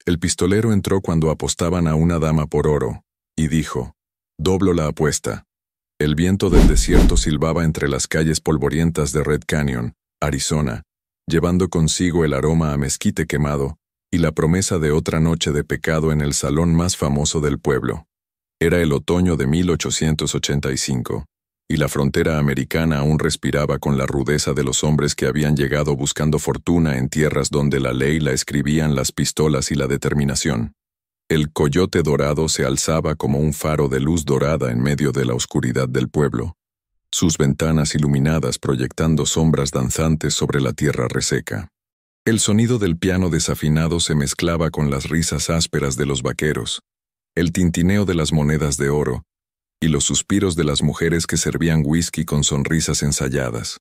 El pistolero entró cuando apostaban a una dama por oro, y dijo, «Doblo la apuesta». El viento del desierto silbaba entre las calles polvorientas de Red Canyon, Arizona, llevando consigo el aroma a mezquite quemado y la promesa de otra noche de pecado en el salón más famoso del pueblo. Era el otoño de 1885, y la frontera americana aún respiraba con la rudeza de los hombres que habían llegado buscando fortuna en tierras donde la ley la escribían las pistolas y la determinación. El coyote dorado se alzaba como un faro de luz dorada en medio de la oscuridad del pueblo, sus ventanas iluminadas proyectando sombras danzantes sobre la tierra reseca. El sonido del piano desafinado se mezclaba con las risas ásperas de los vaqueros, el tintineo de las monedas de oro y los suspiros de las mujeres que servían whisky con sonrisas ensayadas.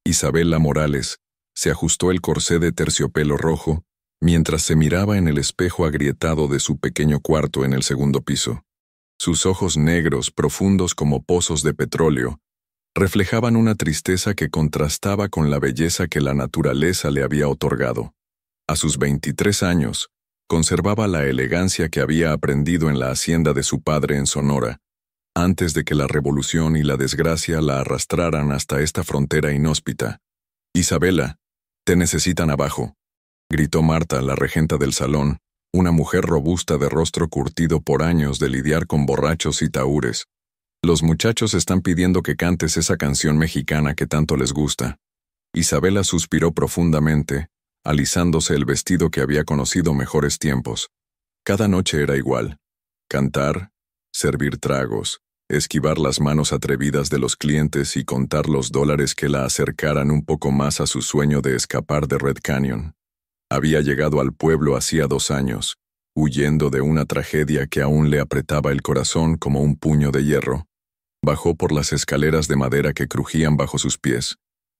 Isabela Morales se ajustó el corsé de terciopelo rojo mientras se miraba en el espejo agrietado de su pequeño cuarto en el segundo piso. Sus ojos negros, profundos como pozos de petróleo, reflejaban una tristeza que contrastaba con la belleza que la naturaleza le había otorgado. A sus 23 años, conservaba la elegancia que había aprendido en la hacienda de su padre en Sonora, antes de que la revolución y la desgracia la arrastraran hasta esta frontera inhóspita. «Isabela, te necesitan abajo», gritó Marta, la regenta del salón, una mujer robusta de rostro curtido por años de lidiar con borrachos y tahúres. «Los muchachos están pidiendo que cantes esa canción mexicana que tanto les gusta». Isabela suspiró profundamente, alisándose el vestido que había conocido mejores tiempos. Cada noche era igual: cantar, servir tragos, esquivar las manos atrevidas de los clientes y contar los dólares que la acercaran un poco más a su sueño de escapar de Red Canyon. Había llegado al pueblo hacía 2 años, huyendo de una tragedia que aún le apretaba el corazón como un puño de hierro. Bajó por las escaleras de madera que crujían bajo sus pies,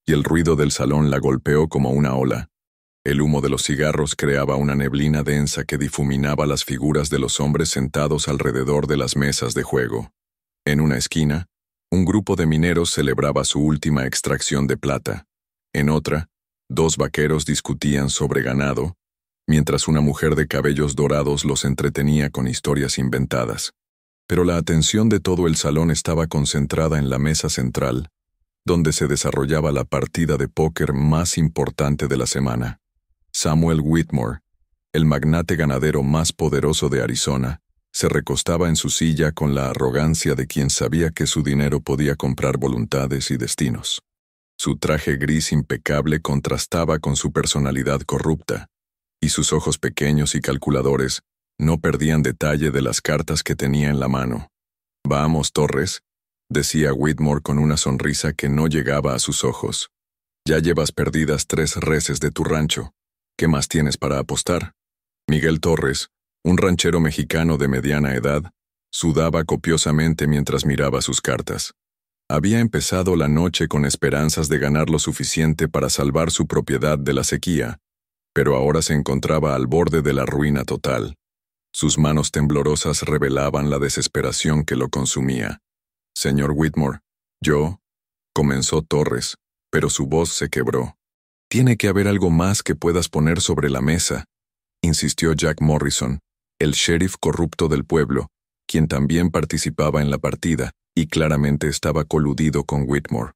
y el ruido del salón la golpeó como una ola. El humo de los cigarros creaba una neblina densa que difuminaba las figuras de los hombres sentados alrededor de las mesas de juego. En una esquina, un grupo de mineros celebraba su última extracción de plata. En otra, 2 vaqueros discutían sobre ganado, mientras una mujer de cabellos dorados los entretenía con historias inventadas. Pero la atención de todo el salón estaba concentrada en la mesa central, donde se desarrollaba la partida de póker más importante de la semana. Samuel Whitmore, el magnate ganadero más poderoso de Arizona, se recostaba en su silla con la arrogancia de quien sabía que su dinero podía comprar voluntades y destinos. Su traje gris impecable contrastaba con su personalidad corrupta, y sus ojos pequeños y calculadores no perdían detalle de las cartas que tenía en la mano. «Vamos, Torres», decía Whitmore con una sonrisa que no llegaba a sus ojos. «Ya llevas perdidas 3 reses de tu rancho. ¿Qué más tienes para apostar?» Miguel Torres, un ranchero mexicano de mediana edad, sudaba copiosamente mientras miraba sus cartas. Había empezado la noche con esperanzas de ganar lo suficiente para salvar su propiedad de la sequía, pero ahora se encontraba al borde de la ruina total. Sus manos temblorosas revelaban la desesperación que lo consumía. «Señor Whitmore, comenzó Torres, pero su voz se quebró. «Tiene que haber algo más que puedas poner sobre la mesa», insistió Jack Morrison, el sheriff corrupto del pueblo, quien también participaba en la partida y claramente estaba coludido con Whitmore.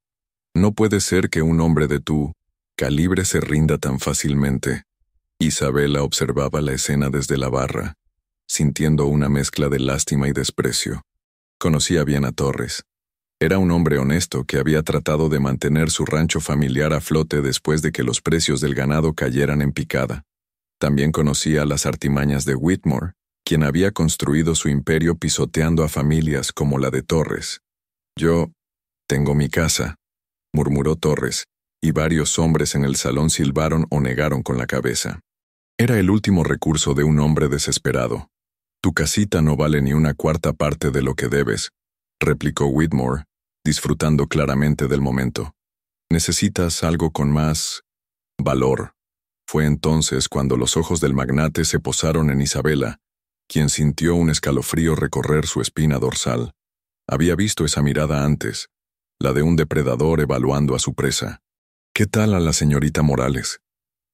«No puede ser que un hombre de tu calibre se rinda tan fácilmente». Isabela observaba la escena desde la barra, sintiendo una mezcla de lástima y desprecio. Conocía bien a Torres. Era un hombre honesto que había tratado de mantener su rancho familiar a flote después de que los precios del ganado cayeran en picada. También conocía las artimañas de Whitmore, quien había construido su imperio pisoteando a familias como la de Torres. «Yo tengo mi casa», murmuró Torres, y varios hombres en el salón silbaron o negaron con la cabeza. Era el último recurso de un hombre desesperado. «Tu casita no vale ni 1/4 parte de lo que debes», replicó Whitmore, disfrutando claramente del momento. «Necesitas algo con más valor». Fue entonces cuando los ojos del magnate se posaron en Isabela, quien sintió un escalofrío recorrer su espina dorsal. Había visto esa mirada antes, la de un depredador evaluando a su presa. «¿Qué tal a la señorita Morales?»,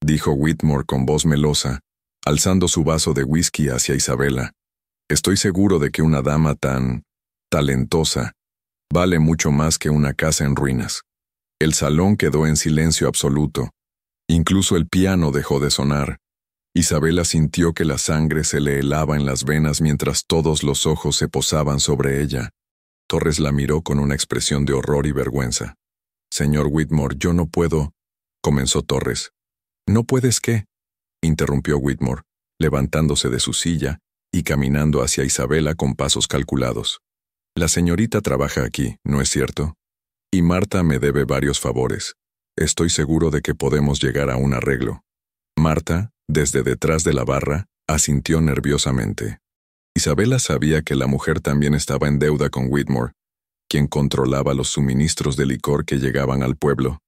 dijo Whitmore con voz melosa, alzando su vaso de whisky hacia Isabela. Estoy seguro de que una dama tan talentosa vale mucho más que una casa en ruinas. El salón quedó en silencio absoluto. Incluso el piano dejó de sonar. Isabela sintió que la sangre se le helaba en las venas mientras todos los ojos se posaban sobre ella. Torres la miró con una expresión de horror y vergüenza. «Señor Whitmore, yo no puedo», comenzó Torres. «¿No puedes qué?», interrumpió Whitmore, levantándose de su silla y caminando hacia Isabela con pasos calculados. «La señorita trabaja aquí, ¿no es cierto? Y Marta me debe varios favores. Estoy seguro de que podemos llegar a un arreglo». Marta, desde detrás de la barra, asintió nerviosamente. Isabela sabía que la mujer también estaba en deuda con Whitmore, quien controlaba los suministros de licor que llegaban al pueblo.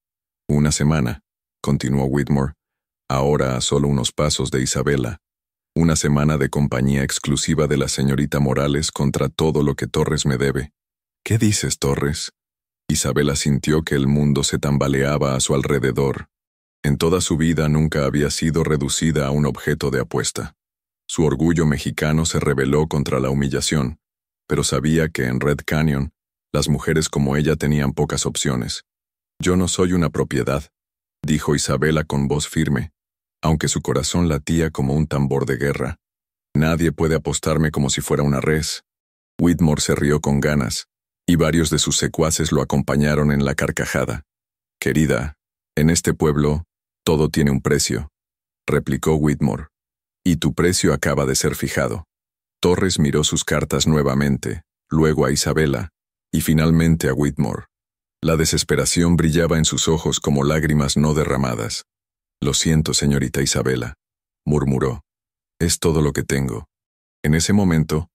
«Una semana», continuó Whitmore, ahora a solo unos pasos de Isabela. «Una semana de compañía exclusiva de la señorita Morales contra todo lo que Torres me debe». «¿Qué dices, Torres?» Isabela sintió que el mundo se tambaleaba a su alrededor. En toda su vida nunca había sido reducida a un objeto de apuesta. Su orgullo mexicano se rebeló contra la humillación, pero sabía que en Red Canyon, las mujeres como ella tenían pocas opciones. «Yo no soy una propiedad», dijo Isabela con voz firme, aunque su corazón latía como un tambor de guerra. «Nadie puede apostarme como si fuera una res». Whitmore se rió con ganas, y varios de sus secuaces lo acompañaron en la carcajada. «Querida, en este pueblo, todo tiene un precio», replicó Whitmore. «Y tu precio acaba de ser fijado». Torres miró sus cartas nuevamente, luego a Isabela, y finalmente a Whitmore. La desesperación brillaba en sus ojos como lágrimas no derramadas. «Lo siento, señorita Isabela», murmuró. «Es todo lo que tengo». En ese momento,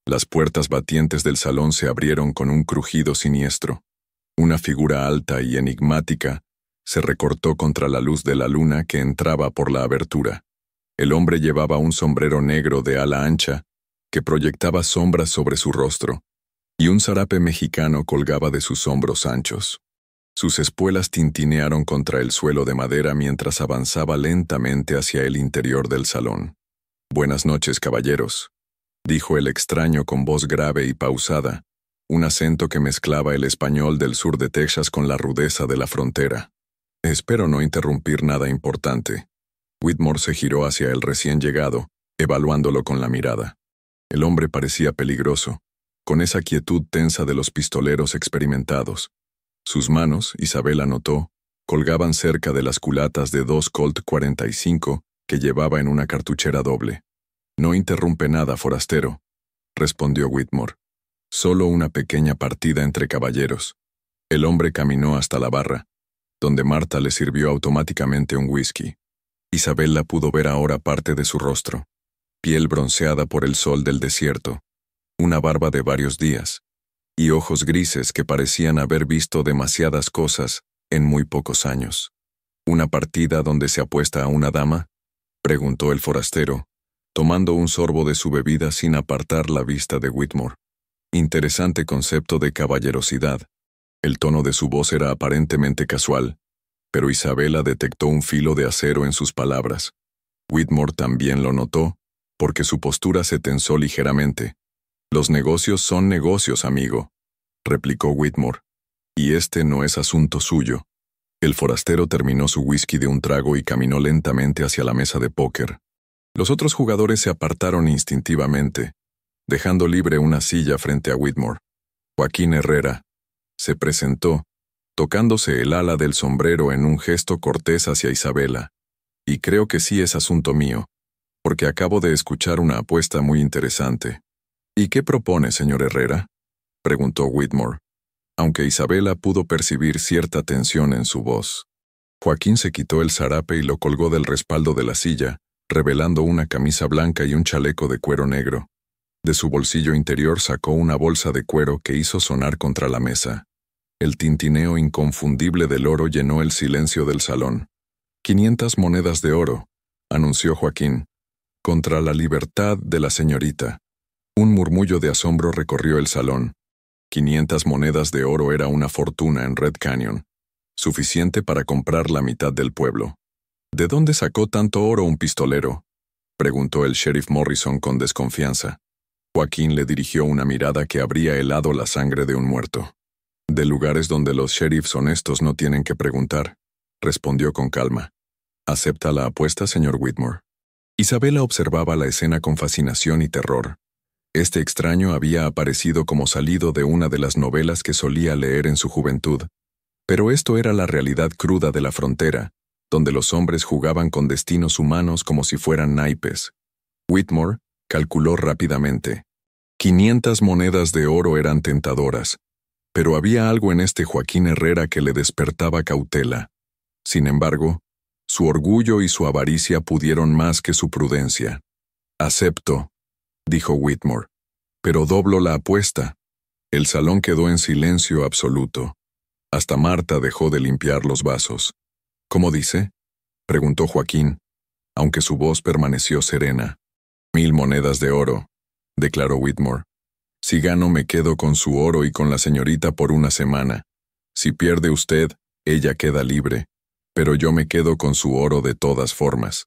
las puertas batientes del salón se abrieron con un crujido siniestro. Una figura alta y enigmática se recortó contra la luz de la luna que entraba por la abertura. El hombre llevaba un sombrero negro de ala ancha que proyectaba sombras sobre su rostro, y un zarape mexicano colgaba de sus hombros anchos. Sus espuelas tintinearon contra el suelo de madera mientras avanzaba lentamente hacia el interior del salón. «Buenas noches, caballeros», dijo el extraño con voz grave y pausada, un acento que mezclaba el español del sur de Texas con la rudeza de la frontera. «Espero no interrumpir nada importante». Whitmore se giró hacia el recién llegado, evaluándolo con la mirada. El hombre parecía peligroso, con esa quietud tensa de los pistoleros experimentados. Sus manos, Isabela notó, colgaban cerca de las culatas de 2 Colt 45 que llevaba en una cartuchera doble. «No interrumpe nada, forastero», respondió Whitmore. «Solo una pequeña partida entre caballeros». El hombre caminó hasta la barra, donde Marta le sirvió automáticamente un whisky. Isabela pudo ver ahora parte de su rostro, piel bronceada por el sol del desierto, una barba de varios días, y ojos grises que parecían haber visto demasiadas cosas en muy pocos años. «¿Una partida donde se apuesta a una dama?», preguntó el forastero, tomando un sorbo de su bebida sin apartar la vista de Whitmore. Interesante concepto de caballerosidad. El tono de su voz era aparentemente casual, pero Isabela detectó un filo de acero en sus palabras. Whitmore también lo notó, porque su postura se tensó ligeramente. «Los negocios son negocios, amigo», replicó Whitmore, «y este no es asunto suyo». El forastero terminó su whisky de un trago y caminó lentamente hacia la mesa de póker. Los otros jugadores se apartaron instintivamente, dejando libre una silla frente a Whitmore. Joaquín Herrera se presentó, tocándose el ala del sombrero en un gesto cortés hacia Isabela. «Y creo que sí es asunto mío, porque acabo de escuchar una apuesta muy interesante». «¿Y qué propone, señor Herrera?», preguntó Whitmore, aunque Isabela pudo percibir cierta tensión en su voz. Joaquín se quitó el zarape y lo colgó del respaldo de la silla, revelando una camisa blanca y un chaleco de cuero negro. De su bolsillo interior sacó una bolsa de cuero que hizo sonar contra la mesa. El tintineo inconfundible del oro llenó el silencio del salón. «500 monedas de oro», anunció Joaquín, «contra la libertad de la señorita». Un murmullo de asombro recorrió el salón. 500 monedas de oro era una fortuna en Red Canyon, suficiente para comprar la mitad del pueblo. ¿De dónde sacó tanto oro un pistolero?, preguntó el sheriff Morrison con desconfianza. Joaquín le dirigió una mirada que habría helado la sangre de un muerto. De lugares donde los sheriffs honestos no tienen que preguntar, respondió con calma. ¿Acepta la apuesta, señor Whitmore? Isabela observaba la escena con fascinación y terror. Este extraño había aparecido como salido de una de las novelas que solía leer en su juventud, pero esto era la realidad cruda de la frontera, donde los hombres jugaban con destinos humanos como si fueran naipes. Whitmore calculó rápidamente. 500 monedas de oro eran tentadoras, pero había algo en este Joaquín Herrera que le despertaba cautela. Sin embargo, su orgullo y su avaricia pudieron más que su prudencia. «Acepto», dijo Whitmore, «pero doblo la apuesta». El salón quedó en silencio absoluto. Hasta Marta dejó de limpiar los vasos. «¿Cómo dice?», preguntó Joaquín, aunque su voz permaneció serena. 1000 monedas de oro», declaró Whitmore. «Si gano me quedo con su oro y con la señorita por una semana. Si pierde usted, ella queda libre, pero yo me quedo con su oro de todas formas».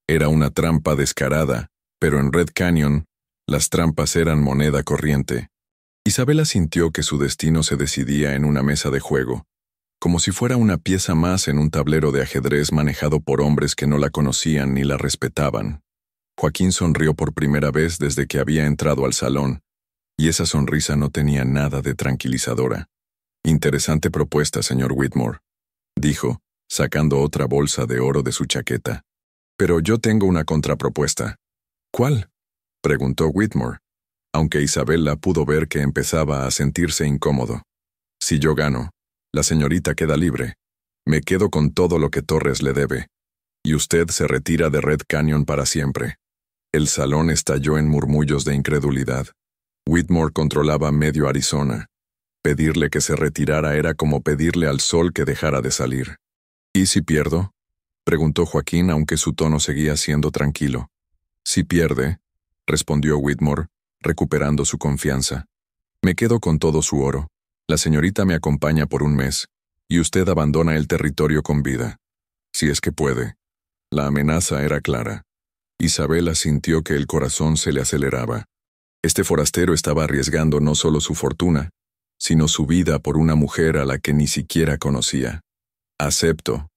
Era una trampa descarada, pero en Red Canyon, las trampas eran moneda corriente. Isabela sintió que su destino se decidía en una mesa de juego, como si fuera una pieza más en un tablero de ajedrez manejado por hombres que no la conocían ni la respetaban. Joaquín sonrió por primera vez desde que había entrado al salón, y esa sonrisa no tenía nada de tranquilizadora. «Interesante propuesta, señor Whitmore», dijo, sacando otra bolsa de oro de su chaqueta. «Pero yo tengo una contrapropuesta». «¿Cuál?», preguntó Whitmore, aunque Isabela pudo ver que empezaba a sentirse incómodo. «Si yo gano, la señorita queda libre. Me quedo con todo lo que Torres le debe. Y usted se retira de Red Canyon para siempre». El salón estalló en murmullos de incredulidad. Whitmore controlaba medio Arizona. Pedirle que se retirara era como pedirle al sol que dejara de salir. «¿Y si pierdo?», preguntó Joaquín, aunque su tono seguía siendo tranquilo. «Si pierde», respondió Whitmore, recuperando su confianza, «me quedo con todo su oro. La señorita me acompaña por un mes, y usted abandona el territorio con vida. Si es que puede». La amenaza era clara. Isabela sintió que el corazón se le aceleraba. Este forastero estaba arriesgando no solo su fortuna, sino su vida por una mujer a la que ni siquiera conocía. «Acepto»,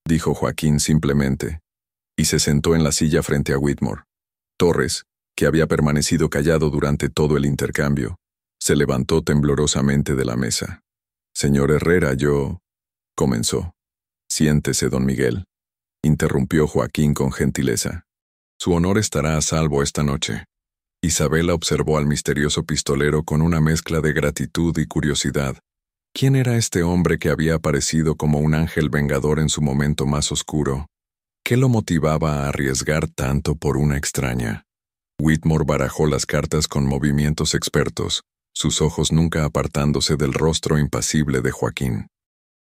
dijo Joaquín simplemente, y se sentó en la silla frente a Whitmore. Torres, que había permanecido callado durante todo el intercambio, se levantó temblorosamente de la mesa. «Señor Herrera, yo...» comenzó. «Siéntese, don Miguel», interrumpió Joaquín con gentileza. «Su honor estará a salvo esta noche». Isabela observó al misterioso pistolero con una mezcla de gratitud y curiosidad. ¿Quién era este hombre que había aparecido como un ángel vengador en su momento más oscuro? ¿Qué lo motivaba a arriesgar tanto por una extraña? Whitmore barajó las cartas con movimientos expertos, sus ojos nunca apartándose del rostro impasible de Joaquín.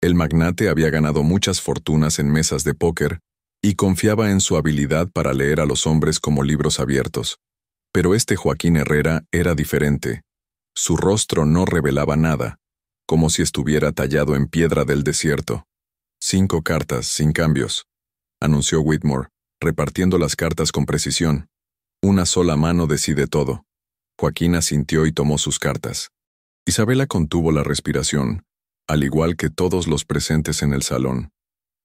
El magnate había ganado muchas fortunas en mesas de póker y confiaba en su habilidad para leer a los hombres como libros abiertos. Pero este Joaquín Herrera era diferente. Su rostro no revelaba nada, como si estuviera tallado en piedra del desierto. 5 cartas, sin cambios, anunció Whitmore, repartiendo las cartas con precisión. Una sola mano decide todo. Joaquín asintió y tomó sus cartas. Isabela contuvo la respiración, al igual que todos los presentes en el salón.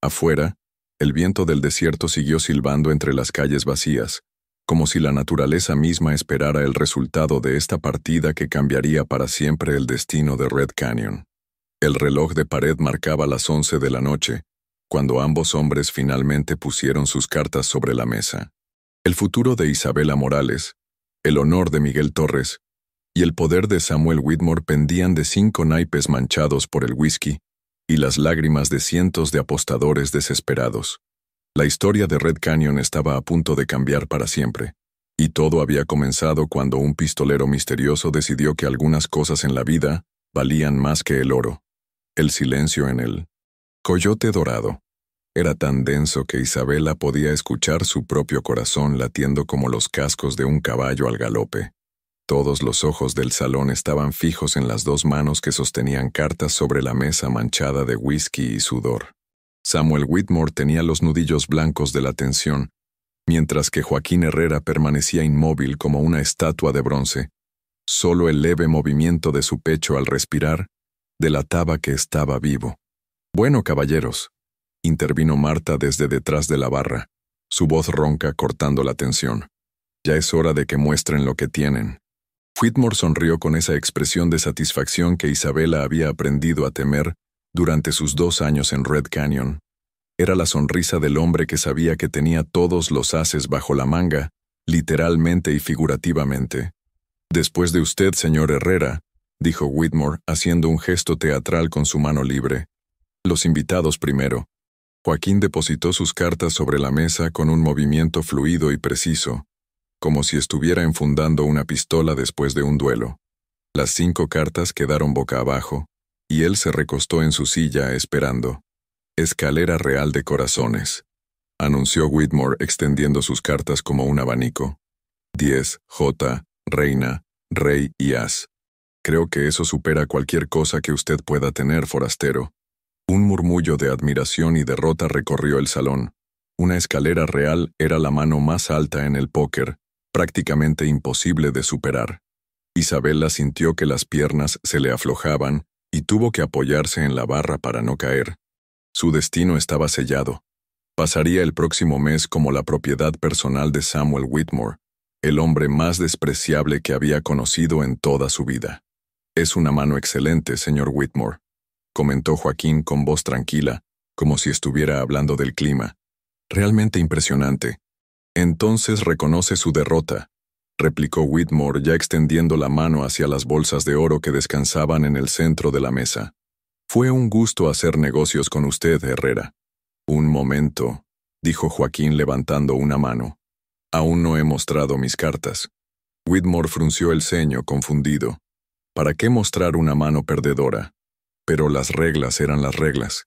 Afuera, el viento del desierto siguió silbando entre las calles vacías, como si la naturaleza misma esperara el resultado de esta partida que cambiaría para siempre el destino de Red Canyon. El reloj de pared marcaba las 11 de la noche, cuando ambos hombres finalmente pusieron sus cartas sobre la mesa. El futuro de Isabela Morales, el honor de Miguel Torres y el poder de Samuel Whitmore pendían de 5 naipes manchados por el whisky y las lágrimas de cientos de apostadores desesperados. La historia de Red Canyon estaba a punto de cambiar para siempre, y todo había comenzado cuando un pistolero misterioso decidió que algunas cosas en la vida valían más que el oro. El silencio en el Coyote Dorado era tan denso que Isabela podía escuchar su propio corazón latiendo como los cascos de un caballo al galope. Todos los ojos del salón estaban fijos en las 2 manos que sostenían cartas sobre la mesa manchada de whisky y sudor. Samuel Whitmore tenía los nudillos blancos de la tensión, mientras que Joaquín Herrera permanecía inmóvil como una estatua de bronce. Solo el leve movimiento de su pecho al respirar delataba que estaba vivo. «Bueno, caballeros», intervino Marta desde detrás de la barra, su voz ronca cortando la tensión. «Ya es hora de que muestren lo que tienen». Whitmore sonrió con esa expresión de satisfacción que Isabela había aprendido a temer durante sus 2 años en Red Canyon. Era la sonrisa del hombre que sabía que tenía todos los ases bajo la manga, literalmente y figurativamente. «Después de usted, señor Herrera», dijo Whitmore, haciendo un gesto teatral con su mano libre. «Los invitados primero». Joaquín depositó sus cartas sobre la mesa con un movimiento fluido y preciso, como si estuviera enfundando una pistola después de un duelo. Las 5 cartas quedaron boca abajo, y él se recostó en su silla esperando. «Escalera real de corazones», anunció Whitmore extendiendo sus cartas como un abanico. 10, J, reina, rey y as. «Creo que eso supera cualquier cosa que usted pueda tener, forastero». Un murmullo de admiración y derrota recorrió el salón. Una escalera real era la mano más alta en el póker, prácticamente imposible de superar. Isabela sintió que las piernas se le aflojaban y tuvo que apoyarse en la barra para no caer. Su destino estaba sellado. Pasaría el próximo mes como la propiedad personal de Samuel Whitmore, el hombre más despreciable que había conocido en toda su vida. «Es una mano excelente, señor Whitmore», comentó Joaquín con voz tranquila, como si estuviera hablando del clima. «Realmente impresionante». «Entonces reconoce su derrota», replicó Whitmore ya extendiendo la mano hacia las bolsas de oro que descansaban en el centro de la mesa. «Fue un gusto hacer negocios con usted, Herrera». «Un momento», dijo Joaquín levantando una mano. «Aún no he mostrado mis cartas». Whitmore frunció el ceño, confundido. ¿Para qué mostrar una mano perdedora? Pero las reglas eran las reglas.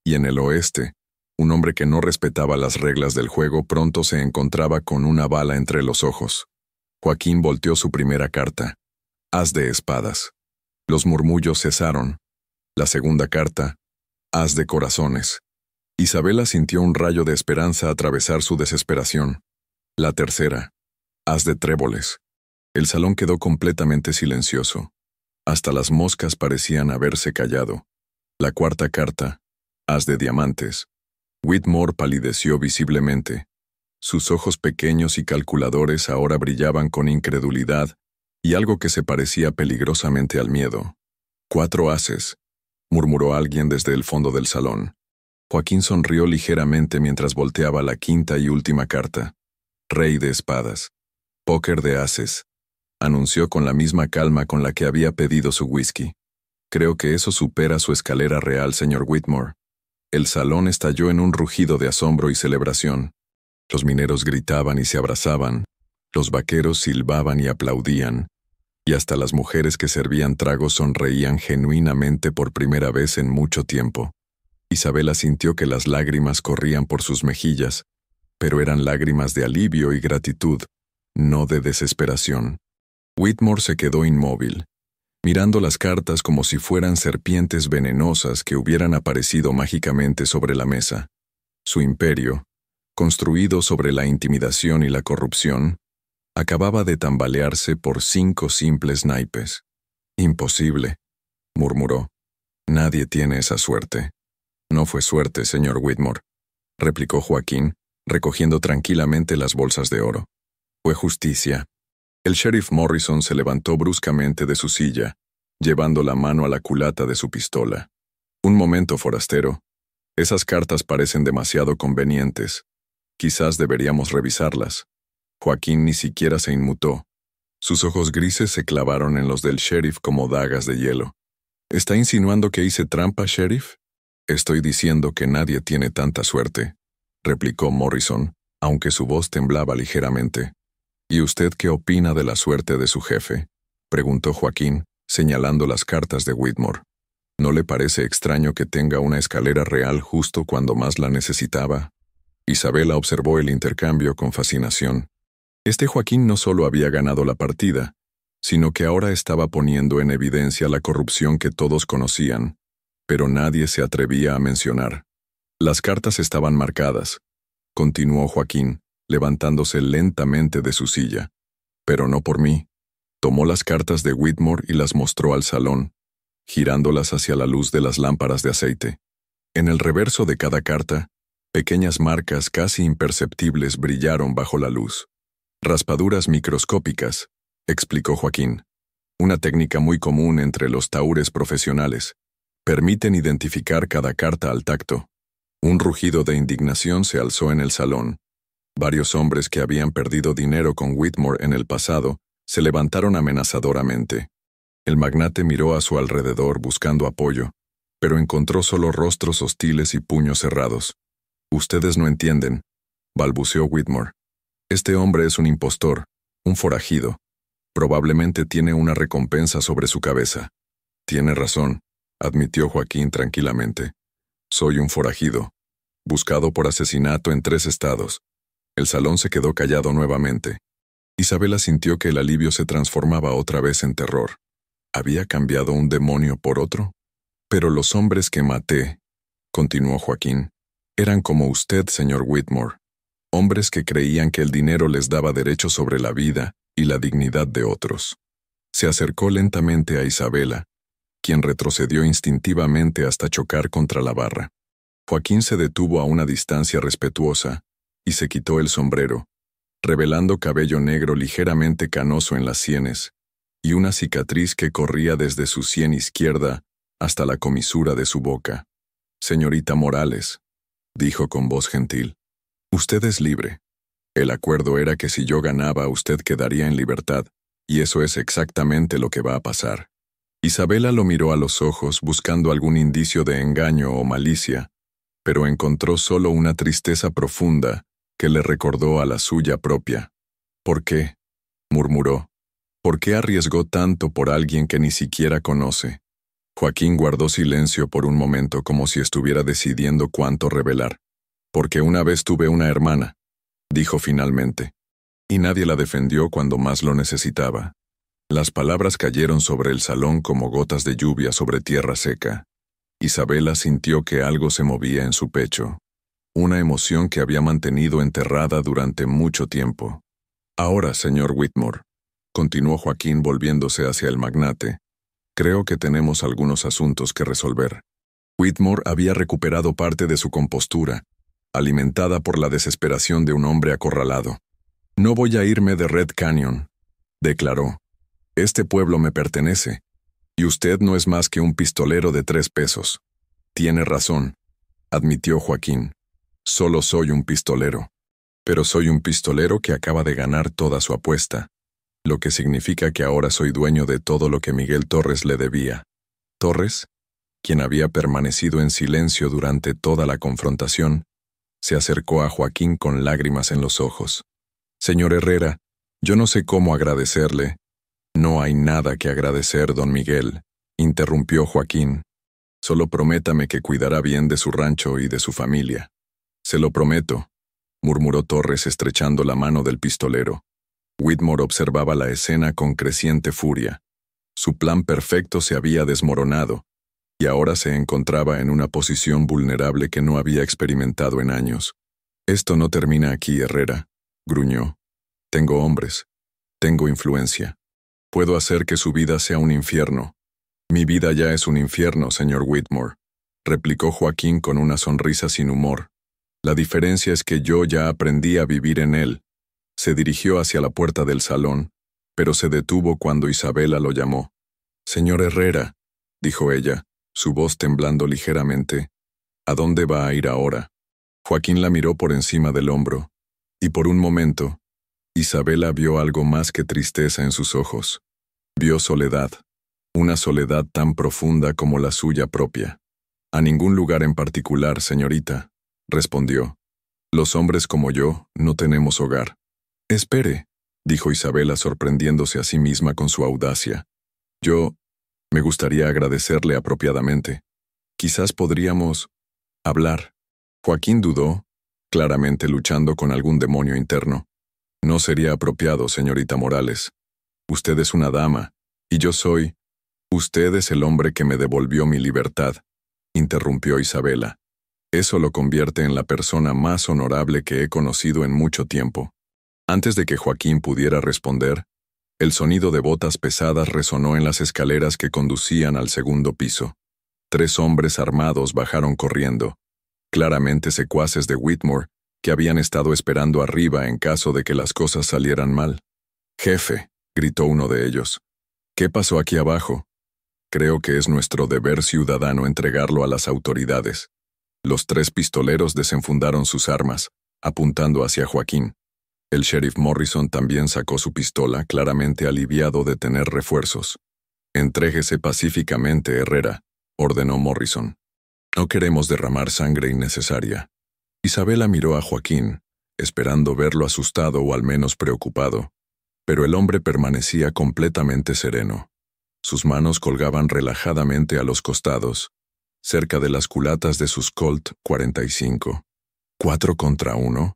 Y en el oeste, un hombre que no respetaba las reglas del juego pronto se encontraba con una bala entre los ojos. Joaquín volteó su primera carta. As de espadas. Los murmullos cesaron. La segunda carta. As de corazones. Isabela sintió un rayo de esperanza atravesar su desesperación. La tercera. As de tréboles. El salón quedó completamente silencioso. Hasta las moscas parecían haberse callado. La cuarta carta. As de diamantes. Whitmore palideció visiblemente. Sus ojos pequeños y calculadores ahora brillaban con incredulidad y algo que se parecía peligrosamente al miedo. 4 ases, murmuró alguien desde el fondo del salón. Joaquín sonrió ligeramente mientras volteaba la quinta y última carta. Rey de espadas. Póker de ases, anunció con la misma calma con la que había pedido su whisky. Creo que eso supera su escalera real, señor Whitmore. El salón estalló en un rugido de asombro y celebración. Los mineros gritaban y se abrazaban, los vaqueros silbaban y aplaudían, y hasta las mujeres que servían tragos sonreían genuinamente por primera vez en mucho tiempo. Isabela sintió que las lágrimas corrían por sus mejillas, pero eran lágrimas de alivio y gratitud, no de desesperación. Whitmore se quedó inmóvil, mirando las cartas como si fueran serpientes venenosas que hubieran aparecido mágicamente sobre la mesa. Su imperio, construido sobre la intimidación y la corrupción, acababa de tambalearse por 5 simples naipes. «Imposible», murmuró. «Nadie tiene esa suerte». «No fue suerte, señor Whitmore», replicó Joaquín, recogiendo tranquilamente las bolsas de oro. «Fue justicia». El sheriff Morrison se levantó bruscamente de su silla, llevando la mano a la culata de su pistola. «Un momento, forastero. Esas cartas parecen demasiado convenientes. Quizás deberíamos revisarlas». Joaquín ni siquiera se inmutó. Sus ojos grises se clavaron en los del sheriff como dagas de hielo. «¿Está insinuando que hice trampa, sheriff?» «Estoy diciendo que nadie tiene tanta suerte», replicó Morrison, aunque su voz temblaba ligeramente. «¿Y usted qué opina de la suerte de su jefe?», preguntó Joaquín, señalando las cartas de Whitmore. «¿No le parece extraño que tenga una escalera real justo cuando más la necesitaba?» Isabela observó el intercambio con fascinación. Este Joaquín no solo había ganado la partida, sino que ahora estaba poniendo en evidencia la corrupción que todos conocían, pero nadie se atrevía a mencionar. «Las cartas estaban marcadas», continuó Joaquín, levantándose lentamente de su silla. Pero no por mí. Tomó las cartas de Whitmore y las mostró al salón, girándolas hacia la luz de las lámparas de aceite. En el reverso de cada carta, pequeñas marcas casi imperceptibles brillaron bajo la luz. Raspaduras microscópicas, explicó Joaquín. Una técnica muy común entre los tahúres profesionales. Permiten identificar cada carta al tacto. Un rugido de indignación se alzó en el salón. Varios hombres que habían perdido dinero con Whitmore en el pasado se levantaron amenazadoramente. El magnate miró a su alrededor buscando apoyo, pero encontró solo rostros hostiles y puños cerrados. «Ustedes no entienden», balbuceó Whitmore. «Este hombre es un impostor, un forajido. Probablemente tiene una recompensa sobre su cabeza». «Tiene razón», admitió Joaquín tranquilamente. «Soy un forajido, buscado por asesinato en 3 estados». El salón se quedó callado nuevamente. Isabela sintió que el alivio se transformaba otra vez en terror. ¿Había cambiado un demonio por otro? «Pero los hombres que maté», continuó Joaquín, «eran como usted, señor Whitmore. Hombres que creían que el dinero les daba derecho sobre la vida y la dignidad de otros». Se acercó lentamente a Isabela, quien retrocedió instintivamente hasta chocar contra la barra. Joaquín se detuvo a una distancia respetuosa y se quitó el sombrero, revelando cabello negro ligeramente canoso en las sienes y una cicatriz que corría desde su sien izquierda hasta la comisura de su boca. «Señorita Morales», dijo con voz gentil, «usted es libre. El acuerdo era que si yo ganaba, usted quedaría en libertad, y eso es exactamente lo que va a pasar». Isabela lo miró a los ojos buscando algún indicio de engaño o malicia, pero encontró solo una tristeza profunda que le recordó a la suya propia. «¿Por qué?», murmuró. «¿Por qué arriesgó tanto por alguien que ni siquiera conoce?». Joaquín guardó silencio por un momento como si estuviera decidiendo cuánto revelar. «Porque una vez tuve una hermana», dijo finalmente, «y nadie la defendió cuando más lo necesitaba». Las palabras cayeron sobre el salón como gotas de lluvia sobre tierra seca. Isabela sintió que algo se movía en su pecho. Una emoción que había mantenido enterrada durante mucho tiempo. «Ahora, señor Whitmore», continuó Joaquín volviéndose hacia el magnate, «creo que tenemos algunos asuntos que resolver». Whitmore había recuperado parte de su compostura, alimentada por la desesperación de un hombre acorralado. «No voy a irme de Red Canyon», declaró. «Este pueblo me pertenece, y usted no es más que un pistolero de 3 pesos». «Tiene razón», admitió Joaquín. «Solo soy un pistolero. Pero soy un pistolero que acaba de ganar toda su apuesta, lo que significa que ahora soy dueño de todo lo que Miguel Torres le debía». Torres, quien había permanecido en silencio durante toda la confrontación, se acercó a Joaquín con lágrimas en los ojos. «Señor Herrera, yo no sé cómo agradecerle». «No hay nada que agradecer, don Miguel», interrumpió Joaquín. «Solo prométame que cuidará bien de su rancho y de su familia». «Se lo prometo», murmuró Torres estrechando la mano del pistolero. Whitmore observaba la escena con creciente furia. Su plan perfecto se había desmoronado, y ahora se encontraba en una posición vulnerable que no había experimentado en años. «Esto no termina aquí, Herrera», gruñó. «Tengo hombres. Tengo influencia. Puedo hacer que su vida sea un infierno». «Mi vida ya es un infierno, señor Whitmore», replicó Joaquín con una sonrisa sin humor. «La diferencia es que yo ya aprendí a vivir en él». Se dirigió hacia la puerta del salón, pero se detuvo cuando Isabela lo llamó. «Señor Herrera», dijo ella, su voz temblando ligeramente, «¿a dónde va a ir ahora?». Joaquín la miró por encima del hombro, y por un momento, Isabela vio algo más que tristeza en sus ojos. Vio soledad, una soledad tan profunda como la suya propia. «A ningún lugar en particular, señorita», respondió. «Los hombres como yo no tenemos hogar». «Espere», dijo Isabela sorprendiéndose a sí misma con su audacia. Me gustaría agradecerle apropiadamente. Quizás podríamos hablar». Joaquín dudó, claramente luchando con algún demonio interno. «No sería apropiado, señorita Morales. Usted es una dama, y yo soy... Usted es el hombre que me devolvió mi libertad», interrumpió Isabela. Eso lo convierte en la persona más honorable que he conocido en mucho tiempo. Antes de que Joaquín pudiera responder, el sonido de botas pesadas resonó en las escaleras que conducían al segundo piso. 3 hombres armados bajaron corriendo, claramente secuaces de Whitmore, que habían estado esperando arriba en caso de que las cosas salieran mal. «Jefe», gritó uno de ellos, «¿qué pasó aquí abajo? Creo que es nuestro deber ciudadano entregarlo a las autoridades». Los 3 pistoleros desenfundaron sus armas, apuntando hacia Joaquín. El sheriff Morrison también sacó su pistola, claramente aliviado de tener refuerzos. «Entréguese pacíficamente, Herrera», ordenó Morrison. «No queremos derramar sangre innecesaria». Isabela miró a Joaquín, esperando verlo asustado o al menos preocupado, pero el hombre permanecía completamente sereno. Sus manos colgaban relajadamente a los costados, cerca de las culatas de sus Colt 45. «¿4 contra 1?»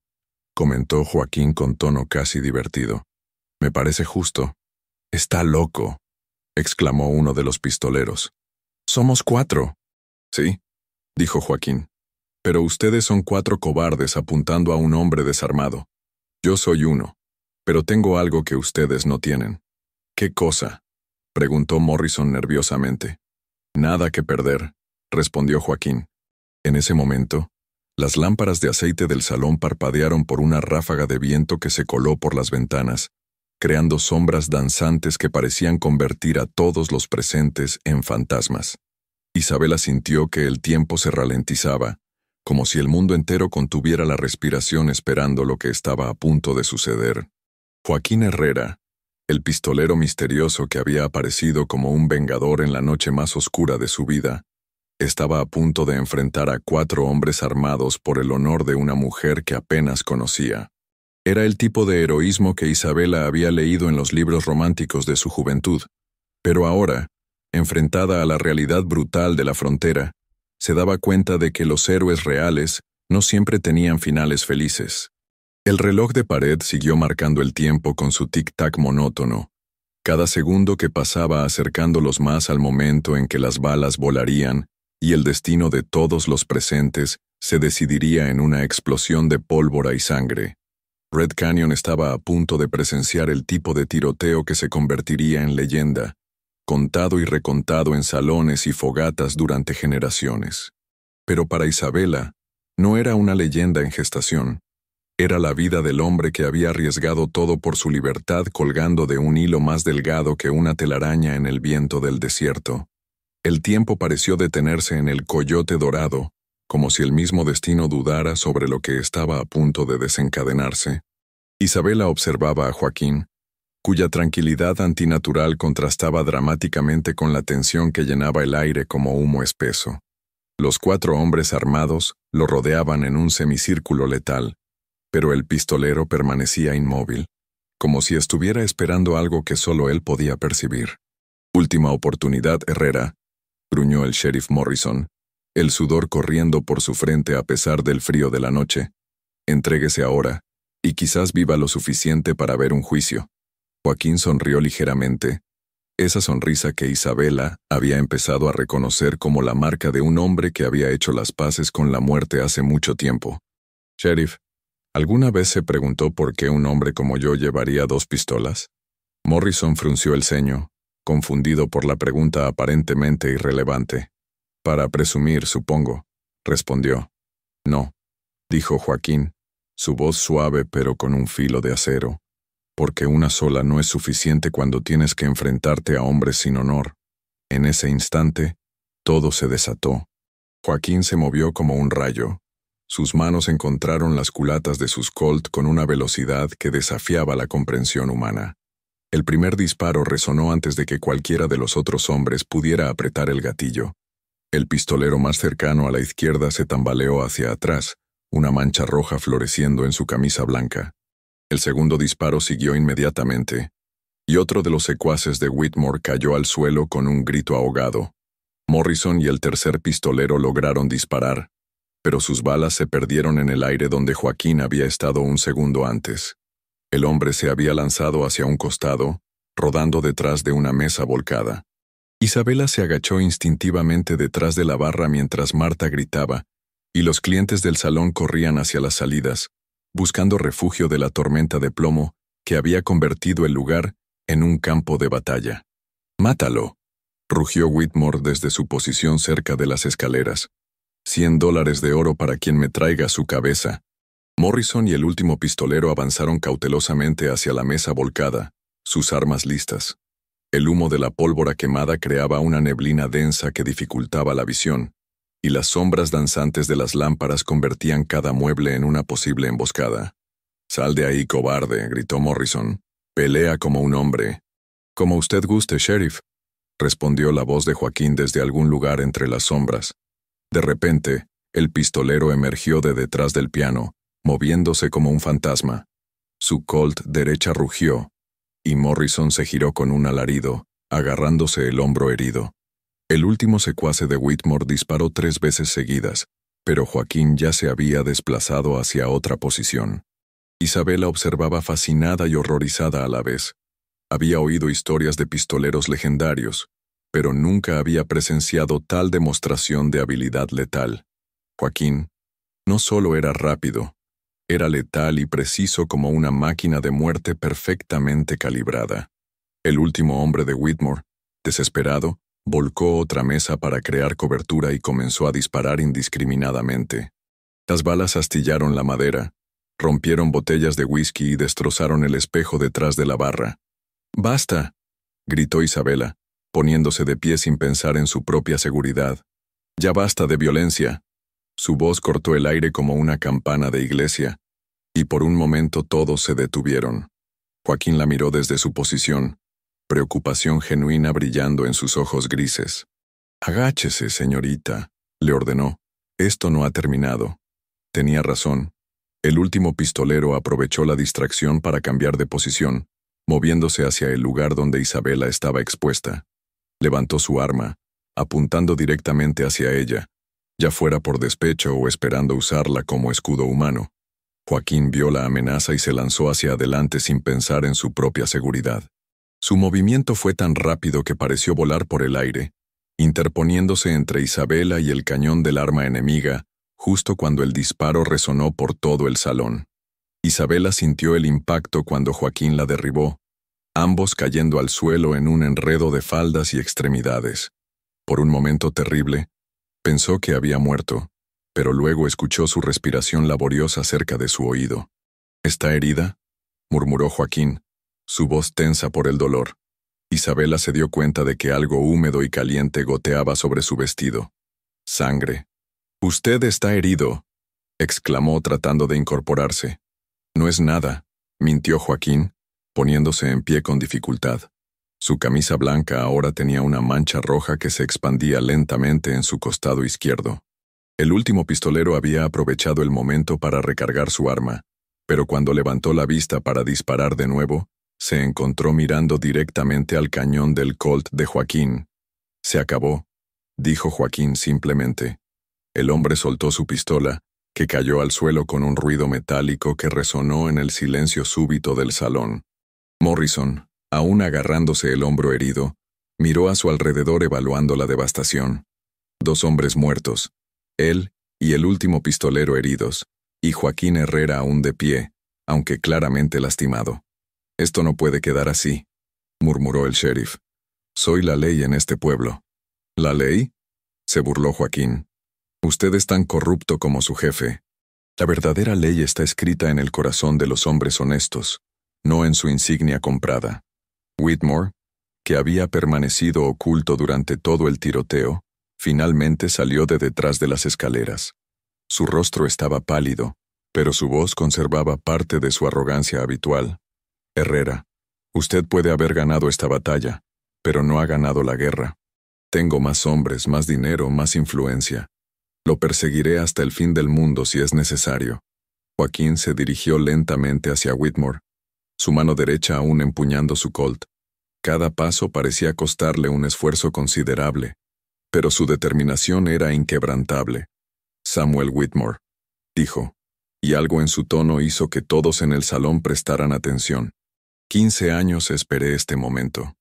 comentó Joaquín con tono casi divertido. «Me parece justo». «Está loco», exclamó uno de los pistoleros. «Somos 4. «Sí», dijo Joaquín. «Pero ustedes son 4 cobardes apuntando a un hombre desarmado. Yo soy uno, pero tengo algo que ustedes no tienen». «¿Qué cosa?», preguntó Morrison nerviosamente. «Nada que perder», respondió Joaquín. En ese momento, las lámparas de aceite del salón parpadearon por una ráfaga de viento que se coló por las ventanas, creando sombras danzantes que parecían convertir a todos los presentes en fantasmas. Isabela sintió que el tiempo se ralentizaba, como si el mundo entero contuviera la respiración esperando lo que estaba a punto de suceder. Joaquín Herrera, el pistolero misterioso que había aparecido como un vengador en la noche más oscura de su vida, estaba a punto de enfrentar a 4 hombres armados por el honor de una mujer que apenas conocía. Era el tipo de heroísmo que Isabela había leído en los libros románticos de su juventud, pero ahora, enfrentada a la realidad brutal de la frontera, se daba cuenta de que los héroes reales no siempre tenían finales felices. El reloj de pared siguió marcando el tiempo con su tic-tac monótono, cada segundo que pasaba acercándolos más al momento en que las balas volarían y el destino de todos los presentes se decidiría en una explosión de pólvora y sangre. Red Canyon estaba a punto de presenciar el tipo de tiroteo que se convertiría en leyenda, contado y recontado en salones y fogatas durante generaciones. Pero para Isabela, no era una leyenda en gestación. Era la vida del hombre que había arriesgado todo por su libertad colgando de un hilo más delgado que una telaraña en el viento del desierto. El tiempo pareció detenerse en el Coyote Dorado, como si el mismo destino dudara sobre lo que estaba a punto de desencadenarse. Isabela observaba a Joaquín, cuya tranquilidad antinatural contrastaba dramáticamente con la tensión que llenaba el aire como humo espeso. Los 4 hombres armados lo rodeaban en un semicírculo letal, pero el pistolero permanecía inmóvil, como si estuviera esperando algo que solo él podía percibir. «Última oportunidad, Herrera», gruñó el sheriff Morrison, el sudor corriendo por su frente a pesar del frío de la noche. «Entréguese ahora, y quizás viva lo suficiente para ver un juicio». Joaquín sonrió ligeramente, esa sonrisa que Isabela había empezado a reconocer como la marca de un hombre que había hecho las paces con la muerte hace mucho tiempo. «Sheriff, ¿alguna vez se preguntó por qué un hombre como yo llevaría 2 pistolas?» Morrison frunció el ceño, confundido por la pregunta aparentemente irrelevante. «Para presumir, supongo», respondió. «No», dijo Joaquín, su voz suave pero con un filo de acero, «porque una sola no es suficiente cuando tienes que enfrentarte a hombres sin honor». En ese instante, todo se desató. Joaquín se movió como un rayo. Sus manos encontraron las culatas de sus Colt con una velocidad que desafiaba la comprensión humana. El primer disparo resonó antes de que cualquiera de los otros hombres pudiera apretar el gatillo. El pistolero más cercano a la izquierda se tambaleó hacia atrás, una mancha roja floreciendo en su camisa blanca. El segundo disparo siguió inmediatamente, y otro de los secuaces de Whitmore cayó al suelo con un grito ahogado. Morrison y el tercer pistolero lograron disparar, pero sus balas se perdieron en el aire donde Joaquín había estado un segundo antes. El hombre se había lanzado hacia un costado, rodando detrás de una mesa volcada. Isabela se agachó instintivamente detrás de la barra mientras Marta gritaba, y los clientes del salón corrían hacia las salidas, buscando refugio de la tormenta de plomo que había convertido el lugar en un campo de batalla. «¡Mátalo!», rugió Whitmore desde su posición cerca de las escaleras. $100 de oro para quien me traiga su cabeza. Morrison y el último pistolero avanzaron cautelosamente hacia la mesa volcada, sus armas listas. El humo de la pólvora quemada creaba una neblina densa que dificultaba la visión, y las sombras danzantes de las lámparas convertían cada mueble en una posible emboscada. «Sal de ahí, cobarde», gritó Morrison. «Pelea como un hombre». «Como usted guste, sheriff», respondió la voz de Joaquín desde algún lugar entre las sombras. De repente, el pistolero emergió de detrás del piano, moviéndose como un fantasma. Su Colt derecha rugió, y Morrison se giró con un alarido, agarrándose el hombro herido. El último secuace de Whitmore disparó 3 veces seguidas, pero Joaquín ya se había desplazado hacia otra posición. Isabela observaba fascinada y horrorizada a la vez. Había oído historias de pistoleros legendarios, pero nunca había presenciado tal demostración de habilidad letal. Joaquín no solo era rápido, era letal y preciso como una máquina de muerte perfectamente calibrada. El último hombre de Whitmore, desesperado, volcó otra mesa para crear cobertura y comenzó a disparar indiscriminadamente. Las balas astillaron la madera, rompieron botellas de whisky y destrozaron el espejo detrás de la barra. «¡Basta!», gritó Isabela, poniéndose de pie sin pensar en su propia seguridad. «Ya basta de violencia». Su voz cortó el aire como una campana de iglesia, y por un momento todos se detuvieron. Joaquín la miró desde su posición, preocupación genuina brillando en sus ojos grises. «Agáchese, señorita», le ordenó. «Esto no ha terminado». Tenía razón. El último pistolero aprovechó la distracción para cambiar de posición, moviéndose hacia el lugar donde Isabela estaba expuesta. Levantó su arma, apuntando directamente hacia ella, ya fuera por despecho o esperando usarla como escudo humano. Joaquín vio la amenaza y se lanzó hacia adelante sin pensar en su propia seguridad. Su movimiento fue tan rápido que pareció volar por el aire, interponiéndose entre Isabela y el cañón del arma enemiga, justo cuando el disparo resonó por todo el salón. Isabela sintió el impacto cuando Joaquín la derribó, ambos cayendo al suelo en un enredo de faldas y extremidades. Por un momento terrible, pensó que había muerto, pero luego escuchó su respiración laboriosa cerca de su oído. «¿Está herida?», murmuró Joaquín, su voz tensa por el dolor. Isabela se dio cuenta de que algo húmedo y caliente goteaba sobre su vestido. «Sangre». «Usted está herido», exclamó tratando de incorporarse. «No es nada», mintió Joaquín, poniéndose en pie con dificultad. Su camisa blanca ahora tenía una mancha roja que se expandía lentamente en su costado izquierdo. El último pistolero había aprovechado el momento para recargar su arma, pero cuando levantó la vista para disparar de nuevo, se encontró mirando directamente al cañón del Colt de Joaquín. «Se acabó», dijo Joaquín simplemente. El hombre soltó su pistola, que cayó al suelo con un ruido metálico que resonó en el silencio súbito del salón. Morrison, aún agarrándose el hombro herido, miró a su alrededor evaluando la devastación. 2 hombres muertos, él y el último pistolero heridos, y Joaquín Herrera aún de pie, aunque claramente lastimado. «Esto no puede quedar así», murmuró el sheriff. «Soy la ley en este pueblo». «¿La ley?», se burló Joaquín. «Usted es tan corrupto como su jefe. La verdadera ley está escrita en el corazón de los hombres honestos, no en su insignia comprada». Whitmore, que había permanecido oculto durante todo el tiroteo, finalmente salió de detrás de las escaleras. Su rostro estaba pálido, pero su voz conservaba parte de su arrogancia habitual. «Herrera, usted puede haber ganado esta batalla, pero no ha ganado la guerra. Tengo más hombres, más dinero, más influencia. Lo perseguiré hasta el fin del mundo si es necesario». Joaquín se dirigió lentamente hacia Whitmore, su mano derecha aún empuñando su Colt. Cada paso parecía costarle un esfuerzo considerable, pero su determinación era inquebrantable. «Samuel Whitmore», dijo, y algo en su tono hizo que todos en el salón prestaran atención. 15 años esperé este momento.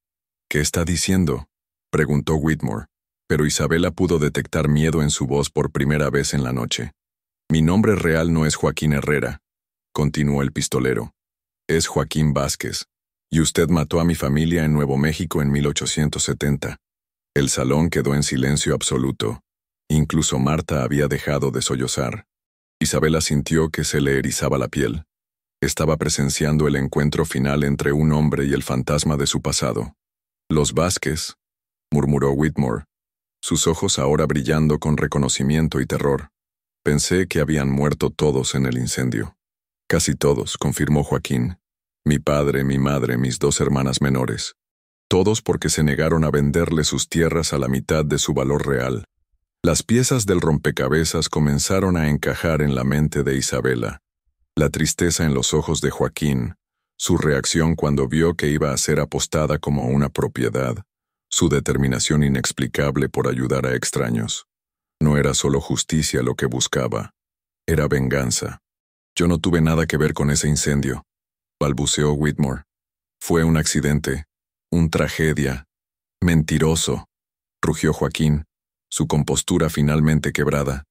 «¿Qué está diciendo?», preguntó Whitmore, pero Isabela pudo detectar miedo en su voz por primera vez en la noche. Mi nombre real no es Joaquín Herrera, continuó el pistolero. Es Joaquín Vázquez, y usted mató a mi familia en Nuevo México en 1870. El salón quedó en silencio absoluto. Incluso Marta había dejado de sollozar. Isabela sintió que se le erizaba la piel. Estaba presenciando el encuentro final entre un hombre y el fantasma de su pasado. Los Vázquez, murmuró Whitmore, sus ojos ahora brillando con reconocimiento y terror. Pensé que habían muerto todos en el incendio. Casi todos, confirmó Joaquín. Mi padre, mi madre, mis 2 hermanas menores. Todos porque se negaron a venderle sus tierras a la mitad de su valor real. Las piezas del rompecabezas comenzaron a encajar en la mente de Isabela. La tristeza en los ojos de Joaquín, su reacción cuando vio que iba a ser apostada como una propiedad, su determinación inexplicable por ayudar a extraños. No era solo justicia lo que buscaba, era venganza. Yo no tuve nada que ver con ese incendio, balbuceó Whitmore. Fue un accidente, una tragedia. Mentiroso, rugió Joaquín, su compostura finalmente quebrada.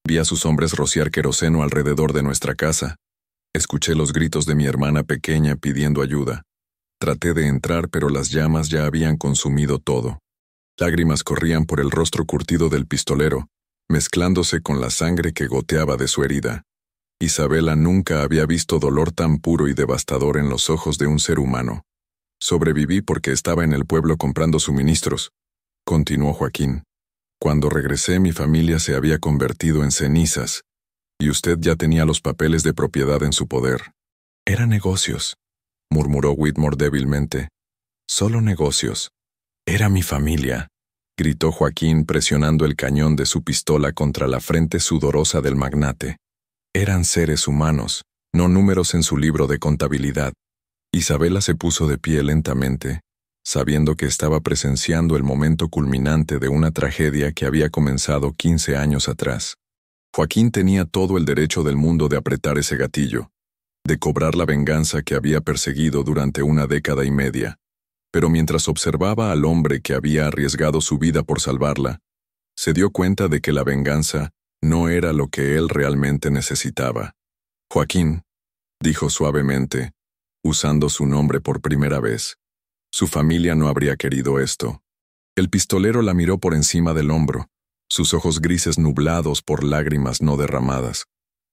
Vi a sus hombres rociar queroseno alrededor de nuestra casa. Escuché los gritos de mi hermana pequeña pidiendo ayuda. Traté de entrar, pero las llamas ya habían consumido todo. Lágrimas corrían por el rostro curtido del pistolero, mezclándose con la sangre que goteaba de su herida. Isabela nunca había visto dolor tan puro y devastador en los ojos de un ser humano. Sobreviví porque estaba en el pueblo comprando suministros, continuó Joaquín. Cuando regresé, mi familia se había convertido en cenizas, y usted ya tenía los papeles de propiedad en su poder. Eran negocios, murmuró Whitmore débilmente. Solo negocios. Era mi familia, gritó Joaquín presionando el cañón de su pistola contra la frente sudorosa del magnate. Eran seres humanos, no números en su libro de contabilidad. Isabela se puso de pie lentamente, sabiendo que estaba presenciando el momento culminante de una tragedia que había comenzado 15 años atrás. Joaquín tenía todo el derecho del mundo de apretar ese gatillo, de cobrar la venganza que había perseguido durante 1 década y media. Pero mientras observaba al hombre que había arriesgado su vida por salvarla, se dio cuenta de que la venganza no era lo que él realmente necesitaba. Joaquín, dijo suavemente, usando su nombre por primera vez. Su familia no habría querido esto. El pistolero la miró por encima del hombro, sus ojos grises nublados por lágrimas no derramadas.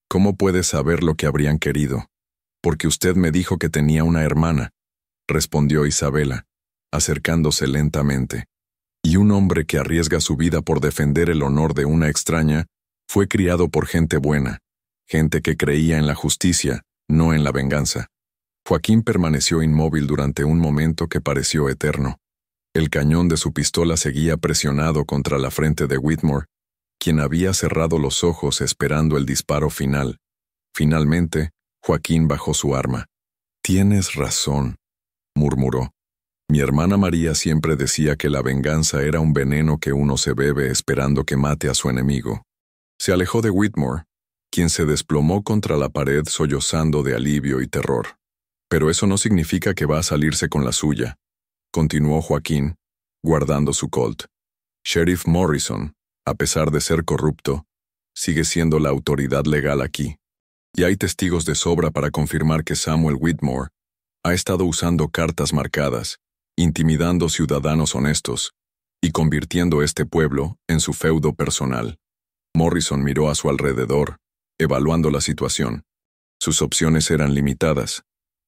¿Cómo puede saber lo que habrían querido? Porque usted me dijo que tenía una hermana, respondió Isabela, acercándose lentamente. Y un hombre que arriesga su vida por defender el honor de una extraña fue criado por gente buena, gente que creía en la justicia, no en la venganza. Joaquín permaneció inmóvil durante un momento que pareció eterno. El cañón de su pistola seguía presionado contra la frente de Whitmore, quien había cerrado los ojos esperando el disparo final. Finalmente, Joaquín bajó su arma. «Tienes razón», murmuró. «Mi hermana María siempre decía que la venganza era un veneno que uno se bebe esperando que mate a su enemigo». Se alejó de Whitmore, quien se desplomó contra la pared sollozando de alivio y terror. «Pero eso no significa que va a salirse con la suya», continuó Joaquín, guardando su Colt. «Sheriff Morrison, a pesar de ser corrupto, sigue siendo la autoridad legal aquí. Y hay testigos de sobra para confirmar que Samuel Whitmore ha estado usando cartas marcadas, intimidando ciudadanos honestos y convirtiendo este pueblo en su feudo personal». Morrison miró a su alrededor, evaluando la situación. Sus opciones eran limitadas.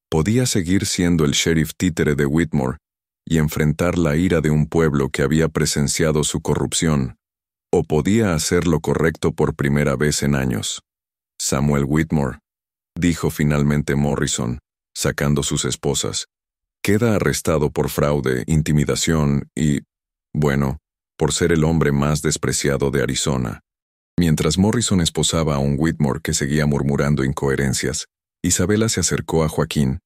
Podía seguir siendo el sheriff títere de Whitmore y enfrentar la ira de un pueblo que había presenciado su corrupción, o podía hacer lo correcto por primera vez en años. «Samuel Whitmore», dijo finalmente Morrison, sacando sus esposas, «queda arrestado por fraude, intimidación y, bueno, por ser el hombre más despreciado de Arizona». Mientras Morrison esposaba a un Whitmore que seguía murmurando incoherencias, Isabela se acercó a Joaquín,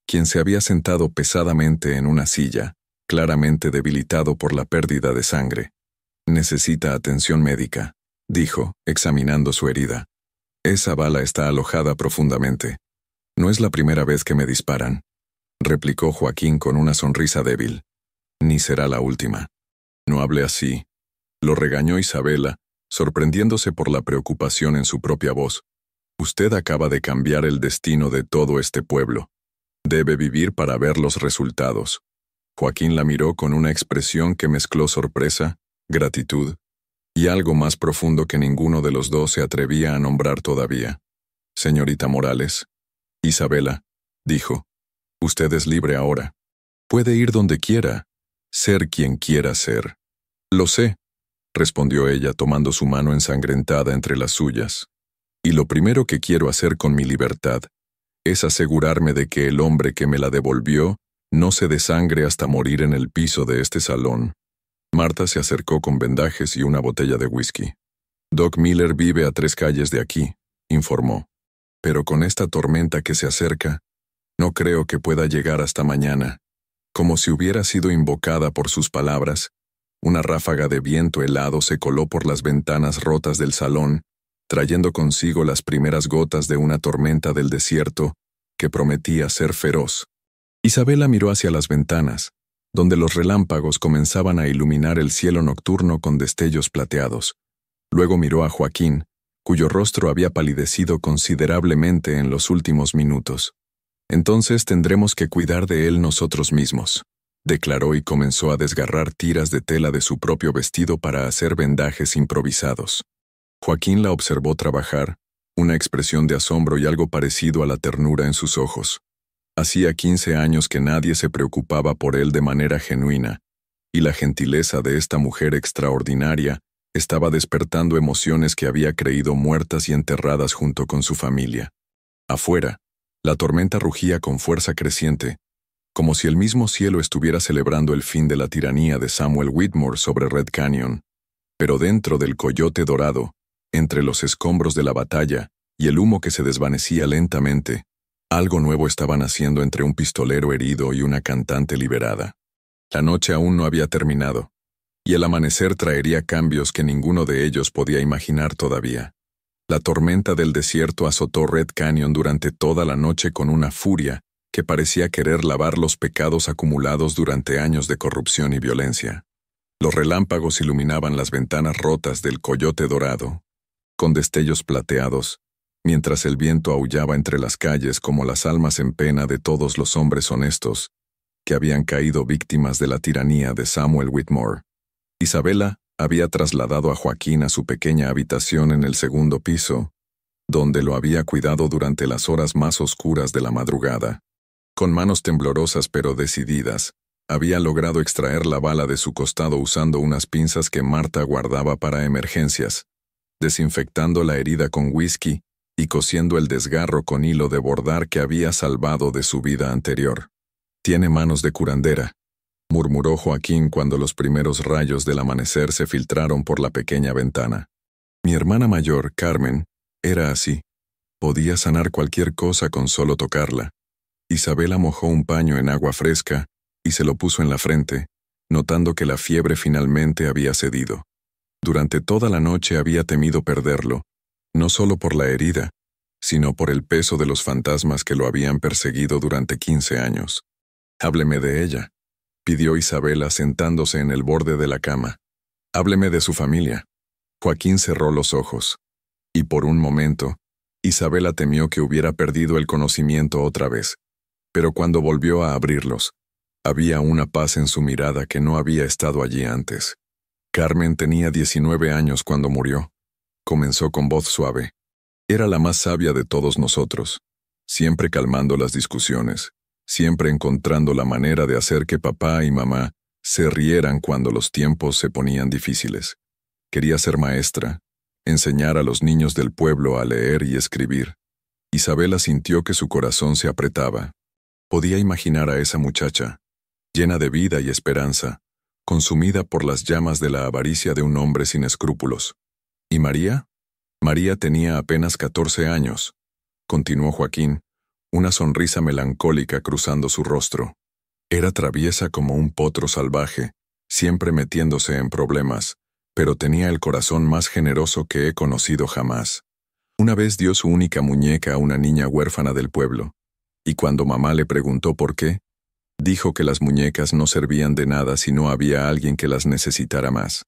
quien se había sentado pesadamente en una silla, claramente debilitado por la pérdida de sangre. «Necesita atención médica», dijo, examinando su herida. «Esa bala está alojada profundamente. No es la primera vez que me disparan», replicó Joaquín con una sonrisa débil. «Ni será la última». «No hable así», lo regañó Isabela, sorprendiéndose por la preocupación en su propia voz. Usted acaba de cambiar el destino de todo este pueblo. Debe vivir para ver los resultados. Joaquín la miró con una expresión que mezcló sorpresa, gratitud y algo más profundo que ninguno de los dos se atrevía a nombrar todavía. Señorita Morales. Isabela, dijo. Usted es libre ahora. Puede ir donde quiera, ser quien quiera ser. Lo sé, respondió ella tomando su mano ensangrentada entre las suyas. Y lo primero que quiero hacer con mi libertad es asegurarme de que el hombre que me la devolvió no se desangre hasta morir en el piso de este salón. Marta se acercó con vendajes y una botella de whisky. Doc Miller vive a 3 calles de aquí, informó. Pero con esta tormenta que se acerca, no creo que pueda llegar hasta mañana. Como si hubiera sido invocada por sus palabras, una ráfaga de viento helado se coló por las ventanas rotas del salón, trayendo consigo las primeras gotas de una tormenta del desierto que prometía ser feroz. Isabela miró hacia las ventanas, donde los relámpagos comenzaban a iluminar el cielo nocturno con destellos plateados. Luego miró a Joaquín, cuyo rostro había palidecido considerablemente en los últimos minutos. Entonces tendremos que cuidar de él nosotros mismos, declaró y comenzó a desgarrar tiras de tela de su propio vestido para hacer vendajes improvisados. Joaquín la observó trabajar, una expresión de asombro y algo parecido a la ternura en sus ojos. Hacía 15 años que nadie se preocupaba por él de manera genuina, y la gentileza de esta mujer extraordinaria estaba despertando emociones que había creído muertas y enterradas junto con su familia. Afuera, la tormenta rugía con fuerza creciente, como si el mismo cielo estuviera celebrando el fin de la tiranía de Samuel Whitmore sobre Red Canyon. Pero dentro del Coyote Dorado, entre los escombros de la batalla y el humo que se desvanecía lentamente, algo nuevo estaba naciendo entre un pistolero herido y una cantante liberada. La noche aún no había terminado, y el amanecer traería cambios que ninguno de ellos podía imaginar todavía. La tormenta del desierto azotó Red Canyon durante toda la noche con una furia que parecía querer lavar los pecados acumulados durante años de corrupción y violencia. Los relámpagos iluminaban las ventanas rotas del Coyote Dorado, con destellos plateados, mientras el viento aullaba entre las calles como las almas en pena de todos los hombres honestos que habían caído víctimas de la tiranía de Samuel Whitmore. Isabela había trasladado a Joaquín a su pequeña habitación en el 2º piso, donde lo había cuidado durante las horas más oscuras de la madrugada. Con manos temblorosas pero decididas, había logrado extraer la bala de su costado usando unas pinzas que Marta guardaba para emergencias, desinfectando la herida con whisky y cosiendo el desgarro con hilo de bordar que había salvado de su vida anterior. «Tiene manos de curandera», murmuró Joaquín cuando los primeros rayos del amanecer se filtraron por la pequeña ventana. «Mi hermana mayor, Carmen, era así. Podía sanar cualquier cosa con solo tocarla». Isabela mojó un paño en agua fresca y se lo puso en la frente, notando que la fiebre finalmente había cedido. Durante toda la noche había temido perderlo, no solo por la herida, sino por el peso de los fantasmas que lo habían perseguido durante 15 años. «Hábleme de ella», pidió Isabela sentándose en el borde de la cama. «Hábleme de su familia». Joaquín cerró los ojos, y por un momento, Isabela temió que hubiera perdido el conocimiento otra vez. Pero cuando volvió a abrirlos, había una paz en su mirada que no había estado allí antes. «Carmen tenía 19 años cuando murió», comenzó con voz suave. «Era la más sabia de todos nosotros, siempre calmando las discusiones, siempre encontrando la manera de hacer que papá y mamá se rieran cuando los tiempos se ponían difíciles. Quería ser maestra, enseñar a los niños del pueblo a leer y escribir». Isabela sintió que su corazón se apretaba. Podía imaginar a esa muchacha, llena de vida y esperanza, consumida por las llamas de la avaricia de un hombre sin escrúpulos. ¿Y María? María tenía apenas 14 años, continuó Joaquín, una sonrisa melancólica cruzando su rostro. Era traviesa como un potro salvaje, siempre metiéndose en problemas, pero tenía el corazón más generoso que he conocido jamás. Una vez dio su única muñeca a una niña huérfana del pueblo, y cuando mamá le preguntó por qué, dijo que las muñecas no servían de nada si no había alguien que las necesitara más.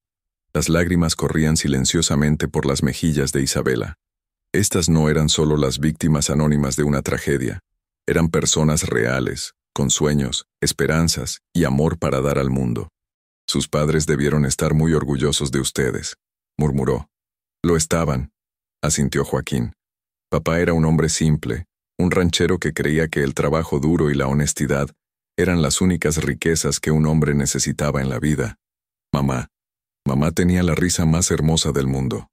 Las lágrimas corrían silenciosamente por las mejillas de Isabela. Estas no eran solo las víctimas anónimas de una tragedia. Eran personas reales, con sueños, esperanzas y amor para dar al mundo. Sus padres debieron estar muy orgullosos de ustedes, murmuró. Lo estaban, asintió Joaquín. Papá era un hombre simple, un ranchero que creía que el trabajo duro y la honestidad eran las únicas riquezas que un hombre necesitaba en la vida. Mamá tenía la risa más hermosa del mundo.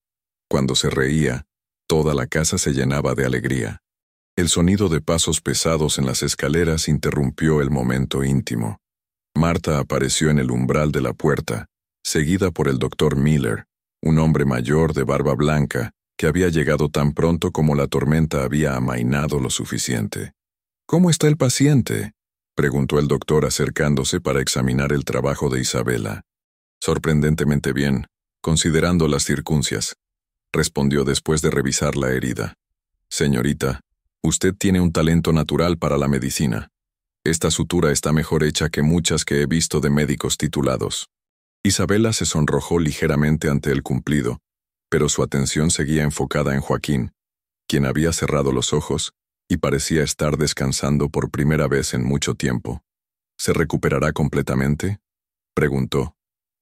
Cuando se reía, toda la casa se llenaba de alegría. El sonido de pasos pesados en las escaleras interrumpió el momento íntimo. Marta apareció en el umbral de la puerta, seguida por el doctor Miller, un hombre mayor de barba blanca, que había llegado tan pronto como la tormenta había amainado lo suficiente. «¿Cómo está el paciente?», preguntó el doctor acercándose para examinar el trabajo de Isabela. «Sorprendentemente bien, considerando las circunstancias», respondió después de revisar la herida. «Señorita, usted tiene un talento natural para la medicina. Esta sutura está mejor hecha que muchas que he visto de médicos titulados». Isabela se sonrojó ligeramente ante el cumplido, pero su atención seguía enfocada en Joaquín, quien había cerrado los ojos y parecía estar descansando por primera vez en mucho tiempo. «¿Se recuperará completamente?», preguntó.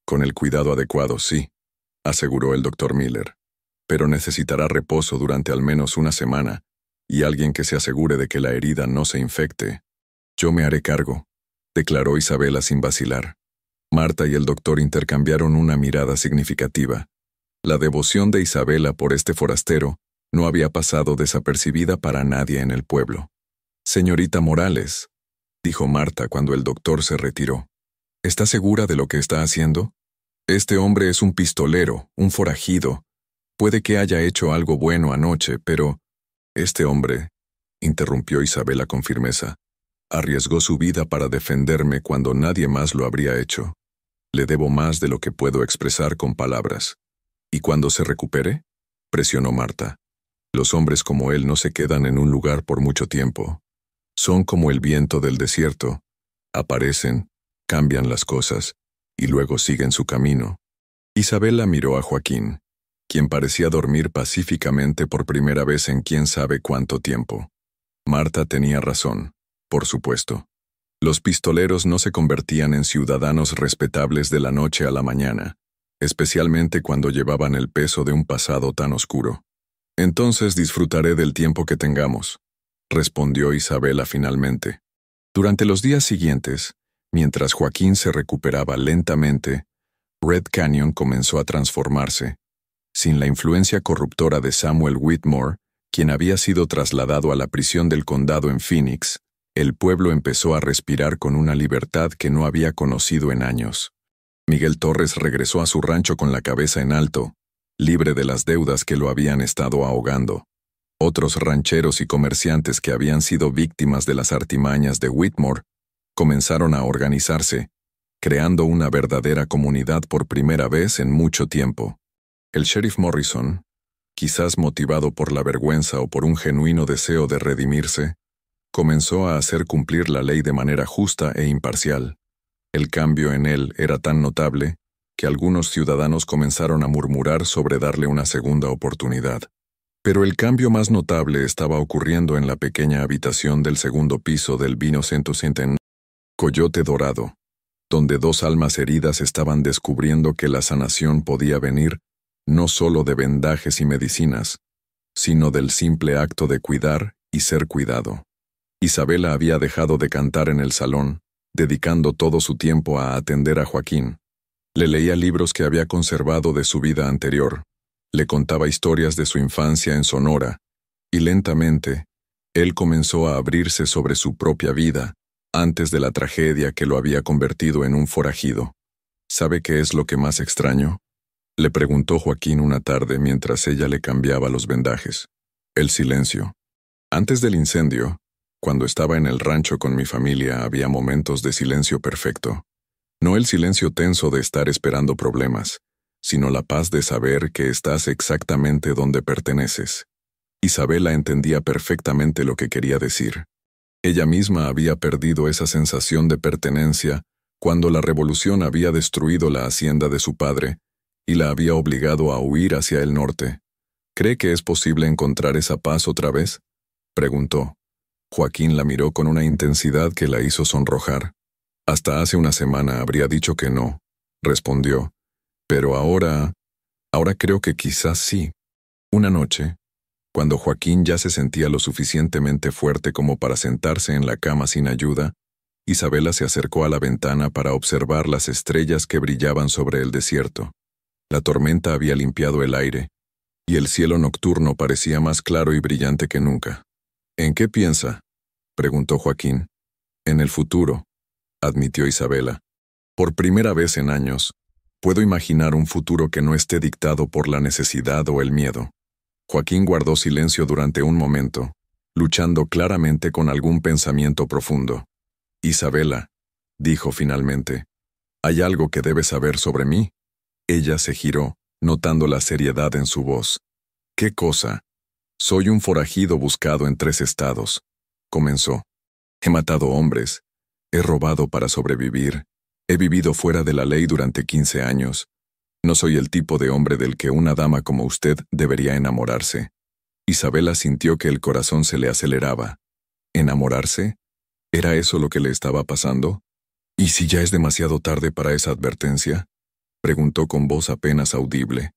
«Con el cuidado adecuado, sí», aseguró el doctor Miller. «Pero necesitará reposo durante al menos una semana y alguien que se asegure de que la herida no se infecte». «Yo me haré cargo», declaró Isabela sin vacilar. Marta y el doctor intercambiaron una mirada significativa. La devoción de Isabela por este forastero no había pasado desapercibida para nadie en el pueblo. «Señorita Morales», dijo Marta cuando el doctor se retiró, «¿está segura de lo que está haciendo? Este hombre es un pistolero, un forajido. Puede que haya hecho algo bueno anoche, pero...» «Este hombre», interrumpió Isabela con firmeza, «arriesgó su vida para defenderme cuando nadie más lo habría hecho. Le debo más de lo que puedo expresar con palabras. ¿Y cuando se recupere?», presionó Marta. «Los hombres como él no se quedan en un lugar por mucho tiempo. Son como el viento del desierto. Aparecen, cambian las cosas, y luego siguen su camino». Isabela miró a Joaquín, quien parecía dormir pacíficamente por primera vez en quién sabe cuánto tiempo. Marta tenía razón, por supuesto. Los pistoleros no se convertían en ciudadanos respetables de la noche a la mañana, especialmente cuando llevaban el peso de un pasado tan oscuro. «Entonces disfrutaré del tiempo que tengamos», respondió Isabela finalmente. Durante los días siguientes, mientras Joaquín se recuperaba lentamente, Red Canyon comenzó a transformarse. Sin la influencia corruptora de Samuel Whitmore, quien había sido trasladado a la prisión del condado en Phoenix, el pueblo empezó a respirar con una libertad que no había conocido en años. Miguel Torres regresó a su rancho con la cabeza en alto, libre de las deudas que lo habían estado ahogando. Otros rancheros y comerciantes que habían sido víctimas de las artimañas de Whitmore comenzaron a organizarse, creando una verdadera comunidad por primera vez en mucho tiempo. El sheriff Morrison, quizás motivado por la vergüenza o por un genuino deseo de redimirse, comenzó a hacer cumplir la ley de manera justa e imparcial. El cambio en él era tan notable que algunos ciudadanos comenzaron a murmurar sobre darle una segunda oportunidad. Pero el cambio más notable estaba ocurriendo en la pequeña habitación del segundo piso del Vicente Coyote Dorado, donde dos almas heridas estaban descubriendo que la sanación podía venir no solo de vendajes y medicinas, sino del simple acto de cuidar y ser cuidado. Isabela había dejado de cantar en el salón, dedicando todo su tiempo a atender a Joaquín. Le leía libros que había conservado de su vida anterior, le contaba historias de su infancia en Sonora, y lentamente, él comenzó a abrirse sobre su propia vida, antes de la tragedia que lo había convertido en un forajido. ¿Sabe qué es lo que más extraño?, le preguntó Joaquín una tarde mientras ella le cambiaba los vendajes. El silencio. Antes del incendio, cuando estaba en el rancho con mi familia, había momentos de silencio perfecto. No el silencio tenso de estar esperando problemas, sino la paz de saber que estás exactamente donde perteneces. Isabela entendía perfectamente lo que quería decir. Ella misma había perdido esa sensación de pertenencia cuando la revolución había destruido la hacienda de su padre y la había obligado a huir hacia el norte. ¿Cree que es posible encontrar esa paz otra vez?, preguntó. Joaquín la miró con una intensidad que la hizo sonrojar. Hasta hace una semana habría dicho que no, respondió. Pero ahora creo que quizás sí. Una noche, cuando Joaquín ya se sentía lo suficientemente fuerte como para sentarse en la cama sin ayuda, Isabela se acercó a la ventana para observar las estrellas que brillaban sobre el desierto. La tormenta había limpiado el aire, y el cielo nocturno parecía más claro y brillante que nunca. ¿En qué piensa?, preguntó Joaquín. En el futuro, admitió Isabela. Por primera vez en años, puedo imaginar un futuro que no esté dictado por la necesidad o el miedo. Joaquín guardó silencio durante un momento, luchando claramente con algún pensamiento profundo. Isabela, dijo finalmente, ¿hay algo que debes saber sobre mí? Ella se giró, notando la seriedad en su voz. ¿Qué cosa? Soy un forajido buscado en 3 estados, comenzó. He matado hombres, he robado para sobrevivir, he vivido fuera de la ley durante 15 años. No soy el tipo de hombre del que una dama como usted debería enamorarse. Isabela sintió que el corazón se le aceleraba. ¿Enamorarse? ¿Era eso lo que le estaba pasando? ¿Y si ya es demasiado tarde para esa advertencia?, preguntó con voz apenas audible.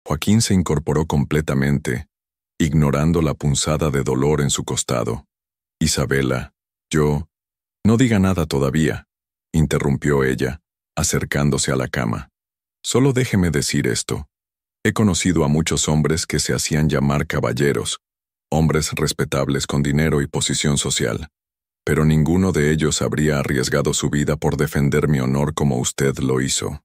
Joaquín se incorporó completamente, ignorando la punzada de dolor en su costado. Isabela, no diga nada todavía, interrumpió ella, acercándose a la cama. Solo déjeme decir esto. He conocido a muchos hombres que se hacían llamar caballeros, hombres respetables con dinero y posición social, pero ninguno de ellos habría arriesgado su vida por defender mi honor como usted lo hizo.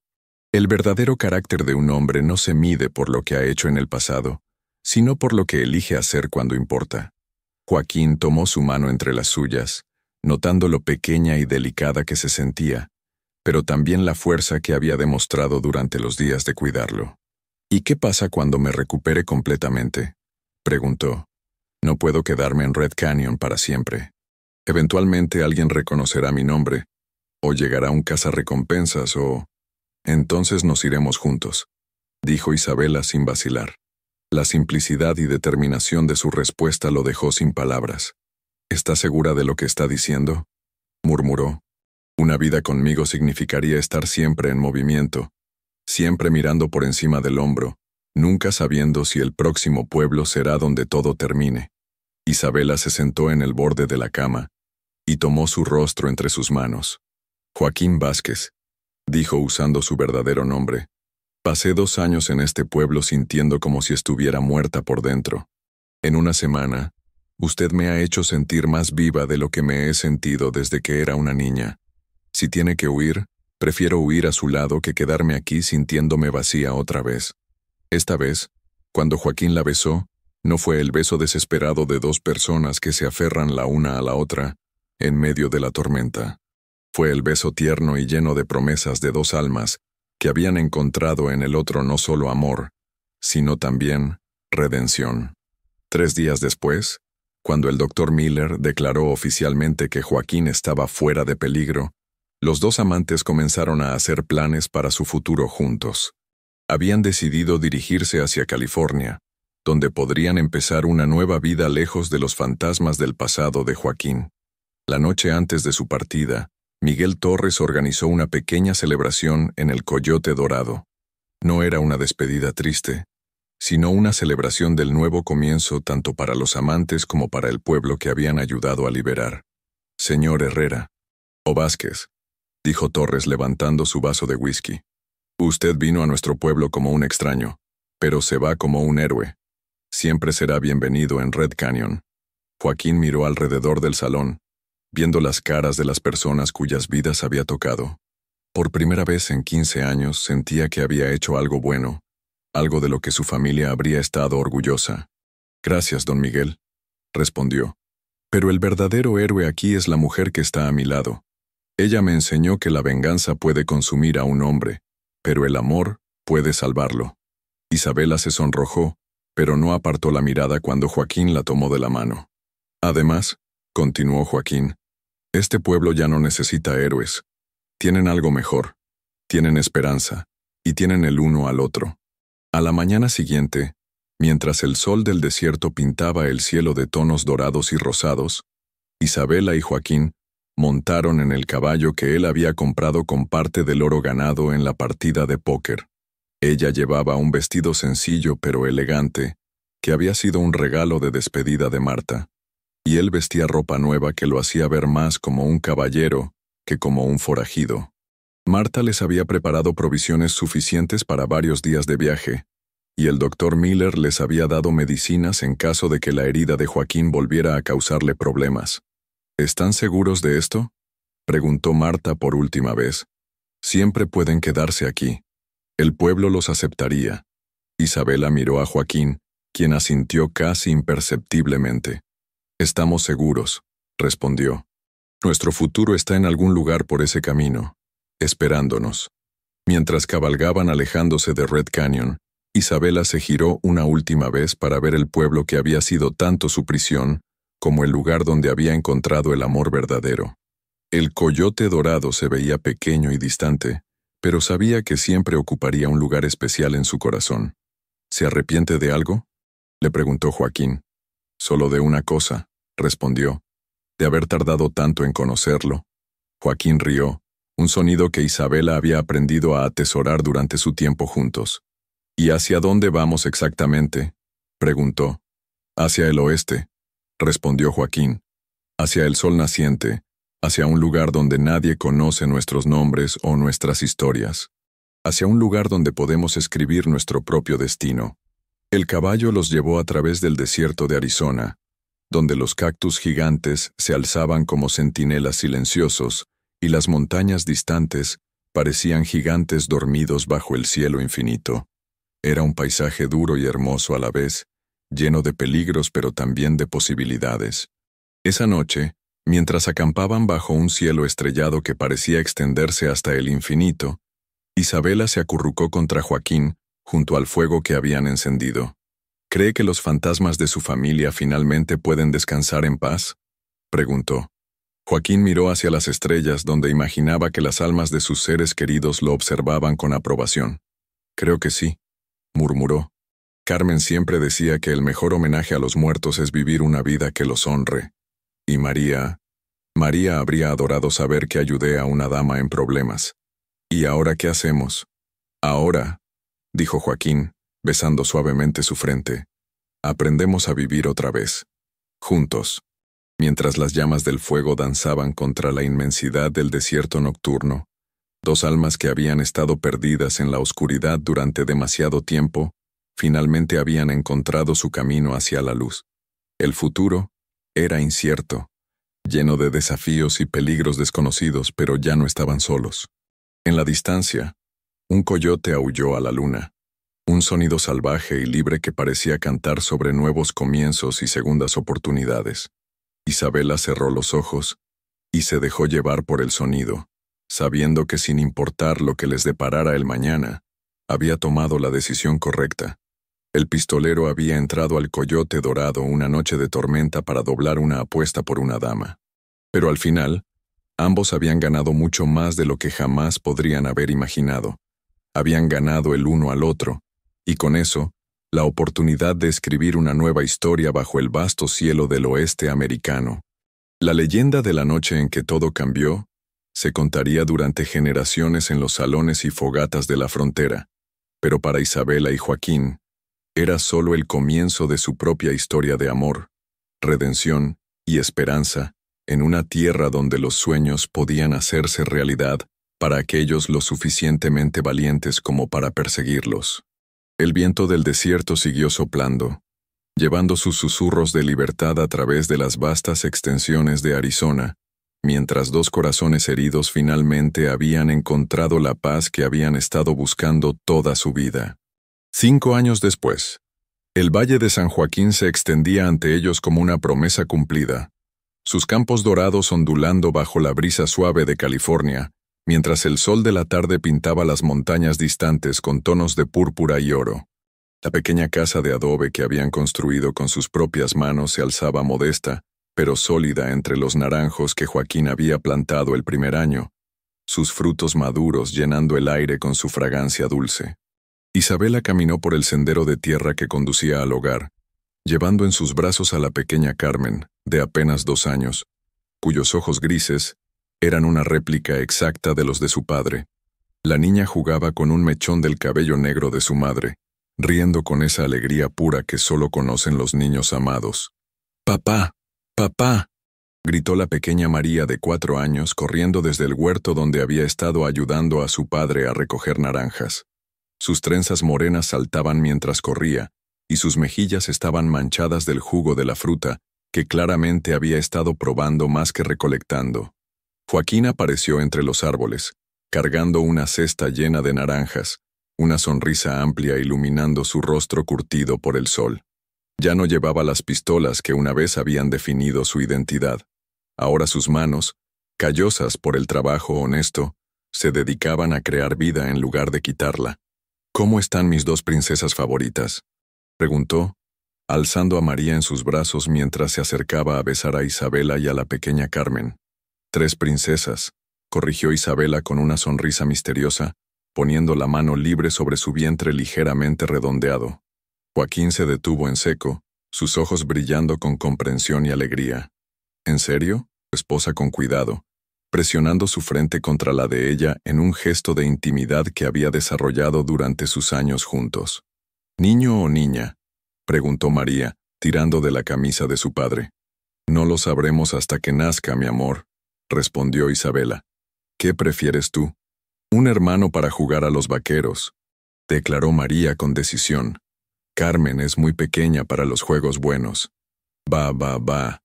El verdadero carácter de un hombre no se mide por lo que ha hecho en el pasado, sino por lo que elige hacer cuando importa. Joaquín tomó su mano entre las suyas, notando lo pequeña y delicada que se sentía, pero también la fuerza que había demostrado durante los días de cuidarlo. ¿Y qué pasa cuando me recupere completamente?, preguntó. No puedo quedarme en Red Canyon para siempre. Eventualmente alguien reconocerá mi nombre, o llegará un cazarrecompensas, o... Entonces nos iremos juntos, dijo Isabela sin vacilar. La simplicidad y determinación de su respuesta lo dejó sin palabras. ¿Está segura de lo que está diciendo?, murmuró. Una vida conmigo significaría estar siempre en movimiento, siempre mirando por encima del hombro, nunca sabiendo si el próximo pueblo será donde todo termine. Isabela se sentó en el borde de la cama y tomó su rostro entre sus manos. Joaquín Vázquez, dijo usando su verdadero nombre. Pasé 2 años en este pueblo sintiendo como si estuviera muerta por dentro. En una semana, usted me ha hecho sentir más viva de lo que me he sentido desde que era una niña. Si tiene que huir, prefiero huir a su lado que quedarme aquí sintiéndome vacía otra vez. Esta vez, cuando Joaquín la besó, no fue el beso desesperado de 2 personas que se aferran la una a la otra en medio de la tormenta. Fue el beso tierno y lleno de promesas de 2 almas que habían encontrado en el otro no solo amor, sino también redención. 3 días después, cuando el Dr. Miller declaró oficialmente que Joaquín estaba fuera de peligro, los 2 amantes comenzaron a hacer planes para su futuro juntos. Habían decidido dirigirse hacia California, donde podrían empezar una nueva vida lejos de los fantasmas del pasado de Joaquín. La noche antes de su partida, Miguel Torres organizó una pequeña celebración en el Coyote Dorado. No era una despedida triste, sino una celebración del nuevo comienzo tanto para los amantes como para el pueblo que habían ayudado a liberar. Señor Herrera, o Vázquez, dijo Torres levantando su vaso de whisky. Usted vino a nuestro pueblo como un extraño, pero se va como un héroe. Siempre será bienvenido en Red Canyon. Joaquín miró alrededor del salón, viendo las caras de las personas cuyas vidas había tocado. Por primera vez en 15 años sentía que había hecho algo bueno, algo de lo que su familia habría estado orgullosa. Gracias, don Miguel, respondió. Pero el verdadero héroe aquí es la mujer que está a mi lado. Ella me enseñó que la venganza puede consumir a un hombre, pero el amor puede salvarlo. Isabela se sonrojó, pero no apartó la mirada cuando Joaquín la tomó de la mano. Además, continuó Joaquín, este pueblo ya no necesita héroes. Tienen algo mejor. Tienen esperanza. y tienen el uno al otro. A la mañana siguiente, mientras el sol del desierto pintaba el cielo de tonos dorados y rosados, Isabela y Joaquín montaron en el caballo que él había comprado con parte del oro ganado en la partida de póker. Ella llevaba un vestido sencillo pero elegante, que había sido un regalo de despedida de Marta, y él vestía ropa nueva que lo hacía ver más como un caballero que como un forajido. Marta les había preparado provisiones suficientes para varios días de viaje, y el doctor Miller les había dado medicinas en caso de que la herida de Joaquín volviera a causarle problemas. ¿Están seguros de esto?, preguntó Marta por última vez. Siempre pueden quedarse aquí. El pueblo los aceptaría. Isabela miró a Joaquín, quien asintió casi imperceptiblemente. Estamos seguros, respondió. Nuestro futuro está en algún lugar por ese camino, esperándonos. Mientras cabalgaban alejándose de Red Canyon, Isabela se giró una última vez para ver el pueblo que había sido tanto su prisión como el lugar donde había encontrado el amor verdadero. El coyote dorado se veía pequeño y distante, pero sabía que siempre ocuparía un lugar especial en su corazón. ¿Se arrepiente de algo?, le preguntó Joaquín. Solo de una cosa, respondió, de haber tardado tanto en conocerlo. Joaquín rió, un sonido que Isabela había aprendido a atesorar durante su tiempo juntos. ¿Y hacia dónde vamos exactamente?, preguntó. Hacia el oeste, respondió Joaquín. Hacia el sol naciente, hacia un lugar donde nadie conoce nuestros nombres o nuestras historias. Hacia un lugar donde podemos escribir nuestro propio destino. El caballo los llevó a través del desierto de Arizona, donde los cactus gigantes se alzaban como centinelas silenciosos y las montañas distantes parecían gigantes dormidos bajo el cielo infinito. Era un paisaje duro y hermoso a la vez, lleno de peligros pero también de posibilidades. Esa noche, mientras acampaban bajo un cielo estrellado que parecía extenderse hasta el infinito, Isabela se acurrucó contra Joaquín junto al fuego que habían encendido. ¿Cree que los fantasmas de su familia finalmente pueden descansar en paz?, preguntó. Joaquín miró hacia las estrellas donde imaginaba que las almas de sus seres queridos lo observaban con aprobación. Creo que sí, murmuró. Carmen siempre decía que el mejor homenaje a los muertos es vivir una vida que los honre. Y María habría adorado saber que ayudé a una dama en problemas. ¿Y ahora qué hacemos? Ahora, dijo Joaquín, besando suavemente su frente, aprendemos a vivir otra vez, juntos, mientras las llamas del fuego danzaban contra la inmensidad del desierto nocturno. Dos almas que habían estado perdidas en la oscuridad durante demasiado tiempo, finalmente habían encontrado su camino hacia la luz. El futuro era incierto, lleno de desafíos y peligros desconocidos, pero ya no estaban solos. En la distancia, un coyote aulló a la luna, un sonido salvaje y libre que parecía cantar sobre nuevos comienzos y segundas oportunidades. Isabela cerró los ojos y se dejó llevar por el sonido, sabiendo que sin importar lo que les deparara el mañana, había tomado la decisión correcta. El pistolero había entrado al Coyote Dorado una noche de tormenta para doblar una apuesta por una dama. Pero al final, ambos habían ganado mucho más de lo que jamás podrían haber imaginado. Habían ganado el uno al otro, y con eso, la oportunidad de escribir una nueva historia bajo el vasto cielo del oeste americano. La leyenda de la noche en que todo cambió se contaría durante generaciones en los salones y fogatas de la frontera, pero para Isabela y Joaquín, era solo el comienzo de su propia historia de amor, redención y esperanza en una tierra donde los sueños podían hacerse realidad para aquellos lo suficientemente valientes como para perseguirlos. El viento del desierto siguió soplando, llevando sus susurros de libertad a través de las vastas extensiones de Arizona, mientras dos corazones heridos finalmente habían encontrado la paz que habían estado buscando toda su vida. 5 años después, el Valle de San Joaquín se extendía ante ellos como una promesa cumplida, sus campos dorados ondulando bajo la brisa suave de California, mientras el sol de la tarde pintaba las montañas distantes con tonos de púrpura y oro. La pequeña casa de adobe que habían construido con sus propias manos se alzaba modesta, pero sólida entre los naranjos que Joaquín había plantado el primer año. sus frutos maduros llenando el aire con su fragancia dulce. Isabela caminó por el sendero de tierra que conducía al hogar, llevando en sus brazos a la pequeña Carmen, de apenas 2 años, cuyos ojos grises eran una réplica exacta de los de su padre. La niña jugaba con un mechón del cabello negro de su madre, riendo con esa alegría pura que solo conocen los niños amados. «¡Papá! ¡Papá!», gritó la pequeña María de 4 años corriendo desde el huerto donde había estado ayudando a su padre a recoger naranjas. Sus trenzas morenas saltaban mientras corría, y sus mejillas estaban manchadas del jugo de la fruta, que claramente había estado probando más que recolectando. Joaquín apareció entre los árboles, cargando una cesta llena de naranjas, una sonrisa amplia iluminando su rostro curtido por el sol. Ya no llevaba las pistolas que una vez habían definido su identidad. Ahora sus manos, callosas por el trabajo honesto, se dedicaban a crear vida en lugar de quitarla. «¿Cómo están mis 2 princesas favoritas?», preguntó, alzando a María en sus brazos mientras se acercaba a besar a Isabela y a la pequeña Carmen. «3 princesas», corrigió Isabela con una sonrisa misteriosa, poniendo la mano libre sobre su vientre ligeramente redondeado. Joaquín se detuvo en seco, sus ojos brillando con comprensión y alegría. «¿En serio?», esposa con cuidado, presionando su frente contra la de ella en un gesto de intimidad que había desarrollado durante sus años juntos. «¿Niño o niña?», preguntó María, tirando de la camisa de su padre. «No lo sabremos hasta que nazca, mi amor», respondió Isabela. «¿Qué prefieres tú?». «Un hermano para jugar a los vaqueros», declaró María con decisión. «Carmen es muy pequeña para los juegos buenos». «Va»,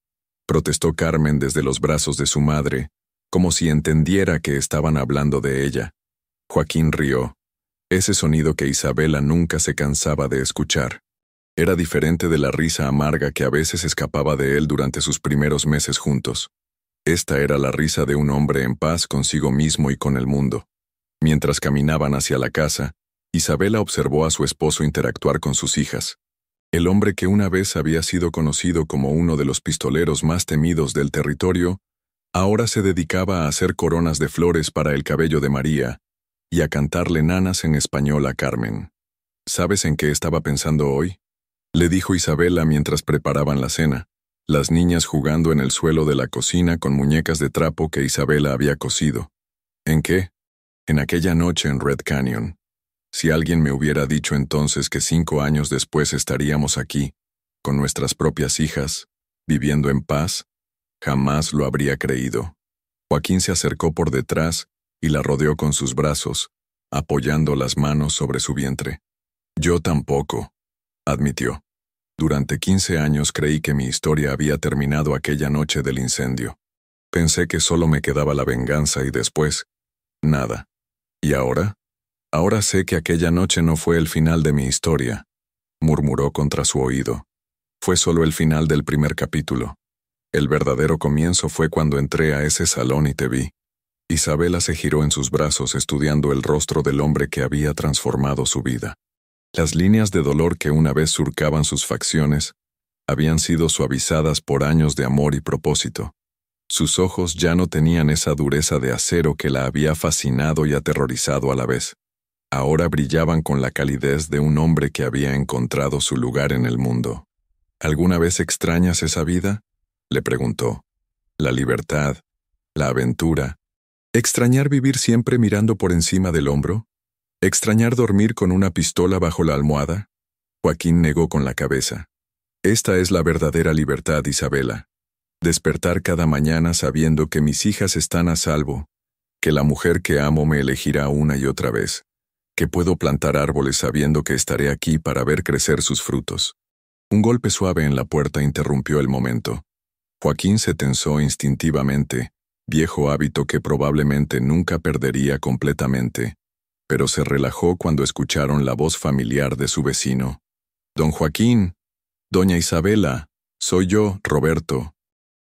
protestó Carmen desde los brazos de su madre, como si entendiera que estaban hablando de ella. Joaquín rió, ese sonido que Isabela nunca se cansaba de escuchar. Era diferente de la risa amarga que a veces escapaba de él durante sus primeros meses juntos. Esta era la risa de un hombre en paz consigo mismo y con el mundo. Mientras caminaban hacia la casa, Isabela observó a su esposo interactuar con sus hijas. El hombre que una vez había sido conocido como uno de los pistoleros más temidos del territorio, ahora se dedicaba a hacer coronas de flores para el cabello de María y a cantarle nanas en español a Carmen. «¿Sabes en qué estaba pensando hoy?», le dijo Isabela mientras preparaban la cena, las niñas jugando en el suelo de la cocina con muñecas de trapo que Isabela había cosido. «¿En qué?». «En aquella noche en Red Canyon. Si alguien me hubiera dicho entonces que 5 años después estaríamos aquí, con nuestras propias hijas, viviendo en paz, jamás lo habría creído». Joaquín se acercó por detrás y la rodeó con sus brazos, apoyando las manos sobre su vientre. «Yo tampoco», admitió. «Durante 15 años creí que mi historia había terminado aquella noche del incendio. Pensé que solo me quedaba la venganza y después, nada. ¿Y ahora? Ahora sé que aquella noche no fue el final de mi historia», murmuró contra su oído. «Fue solo el final del primer capítulo. El verdadero comienzo fue cuando entré a ese salón y te vi». Isabela se giró en sus brazos estudiando el rostro del hombre que había transformado su vida. Las líneas de dolor que una vez surcaban sus facciones habían sido suavizadas por años de amor y propósito. Sus ojos ya no tenían esa dureza de acero que la había fascinado y aterrorizado a la vez. Ahora brillaban con la calidez de un hombre que había encontrado su lugar en el mundo. «¿Alguna vez extrañas esa vida?», le preguntó. «La libertad, la aventura. ¿Extrañar vivir siempre mirando por encima del hombro? ¿Extrañar dormir con una pistola bajo la almohada?». Joaquín negó con la cabeza. «Esta es la verdadera libertad, Isabela. Despertar cada mañana sabiendo que mis hijas están a salvo, que la mujer que amo me elegirá una y otra vez, que puedo plantar árboles sabiendo que estaré aquí para ver crecer sus frutos». Un golpe suave en la puerta interrumpió el momento. Joaquín se tensó instintivamente, viejo hábito que probablemente nunca perdería completamente, pero se relajó cuando escucharon la voz familiar de su vecino. «Don Joaquín, doña Isabela, soy yo, Roberto».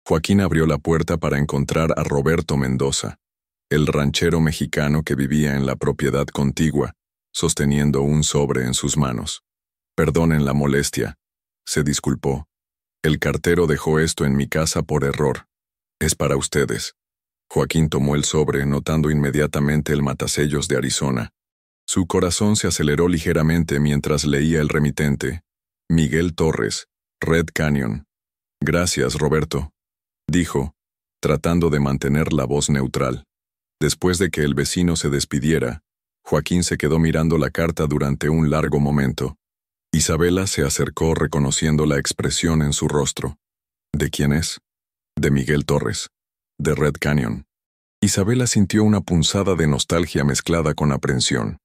Joaquín abrió la puerta para encontrar a Roberto Mendoza, el ranchero mexicano que vivía en la propiedad contigua, sosteniendo un sobre en sus manos. «Perdonen la molestia», se disculpó. «El cartero dejó esto en mi casa por error. Es para ustedes». Joaquín tomó el sobre, notando inmediatamente el matasellos de Arizona. Su corazón se aceleró ligeramente mientras leía el remitente. Miguel Torres, Red Canyon. Gracias, Roberto, dijo, tratando de mantener la voz neutral. Después de que el vecino se despidiera, Joaquín se quedó mirando la carta durante un largo momento. Isabela se acercó reconociendo la expresión en su rostro. ¿De quién es? De Miguel Torres, de Red Canyon. Isabela sintió una punzada de nostalgia mezclada con aprensión.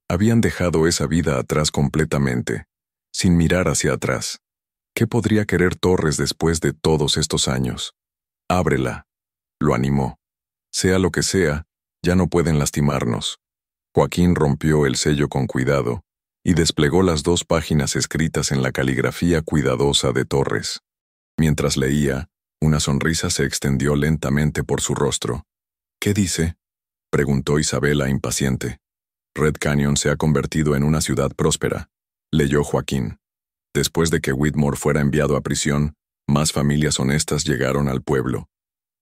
Habían dejado esa vida atrás completamente, sin mirar hacia atrás. ¿Qué podría querer Torres después de todos estos años? Ábrela, lo animó. Sea lo que sea, ya no pueden lastimarnos. Joaquín rompió el sello con cuidado y desplegó las 2 páginas escritas en la caligrafía cuidadosa de Torres. Mientras leía, una sonrisa se extendió lentamente por su rostro. ¿Qué dice?, preguntó Isabela impaciente. Red Canyon se ha convertido en una ciudad próspera, leyó Joaquín. Después de que Whitmore fuera enviado a prisión, más familias honestas llegaron al pueblo.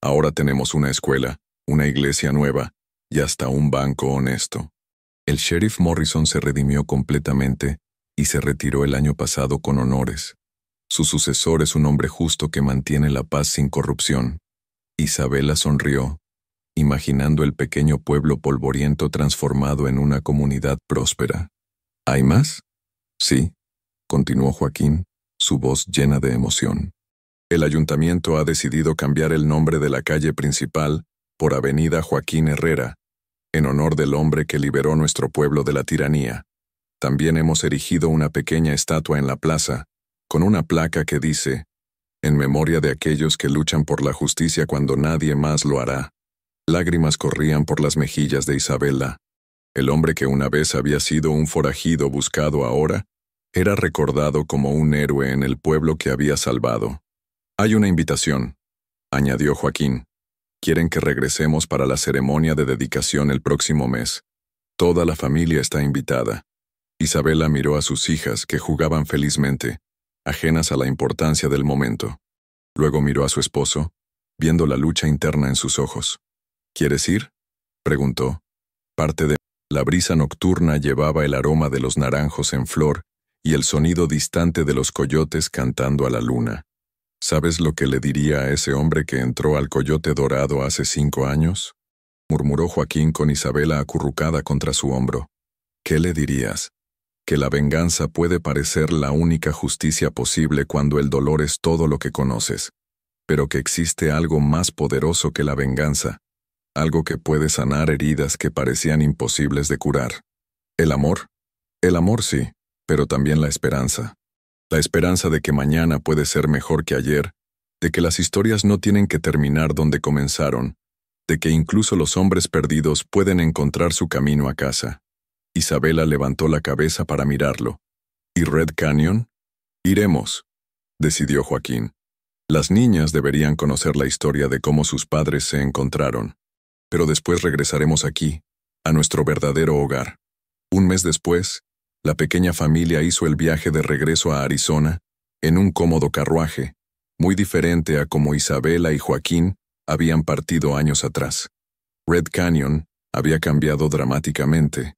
Ahora tenemos una escuela, una iglesia nueva y hasta un banco honesto. El sheriff Morrison se redimió completamente y se retiró el año pasado con honores. Su sucesor es un hombre justo que mantiene la paz sin corrupción. Isabela sonrió, imaginando el pequeño pueblo polvoriento transformado en una comunidad próspera. ¿Hay más? Sí, continuó Joaquín, su voz llena de emoción. El ayuntamiento ha decidido cambiar el nombre de la calle principal por Avenida Joaquín Herrera, en honor del hombre que liberó nuestro pueblo de la tiranía. También hemos erigido una pequeña estatua en la plaza, con una placa que dice, en memoria de aquellos que luchan por la justicia cuando nadie más lo hará. Lágrimas corrían por las mejillas de Isabela. El hombre que una vez había sido un forajido buscado ahora, era recordado como un héroe en el pueblo que había salvado. Hay una invitación, añadió Joaquín. Quieren que regresemos para la ceremonia de dedicación el próximo mes. Toda la familia está invitada. Isabela miró a sus hijas que jugaban felizmente, ajenas a la importancia del momento. Luego miró a su esposo, viendo la lucha interna en sus ojos. ¿Quieres ir?, preguntó. Parte de la brisa nocturna llevaba el aroma de los naranjos en flor y el sonido distante de los coyotes cantando a la luna. ¿Sabes lo que le diría a ese hombre que entró al Coyote Dorado hace 5 años? Murmuró Joaquín con Isabela acurrucada contra su hombro. ¿Qué le dirías? Que la venganza puede parecer la única justicia posible cuando el dolor es todo lo que conoces, pero que existe algo más poderoso que la venganza, algo que puede sanar heridas que parecían imposibles de curar. ¿El amor? El amor sí, pero también la esperanza. La esperanza de que mañana puede ser mejor que ayer, de que las historias no tienen que terminar donde comenzaron, de que incluso los hombres perdidos pueden encontrar su camino a casa. Isabela levantó la cabeza para mirarlo. ¿Y Red Canyon? Iremos, decidió Joaquín. Las niñas deberían conocer la historia de cómo sus padres se encontraron. Pero después regresaremos aquí, a nuestro verdadero hogar. Un mes después, la pequeña familia hizo el viaje de regreso a Arizona en un cómodo carruaje, muy diferente a como Isabela y Joaquín habían partido años atrás. Red Canyon había cambiado dramáticamente.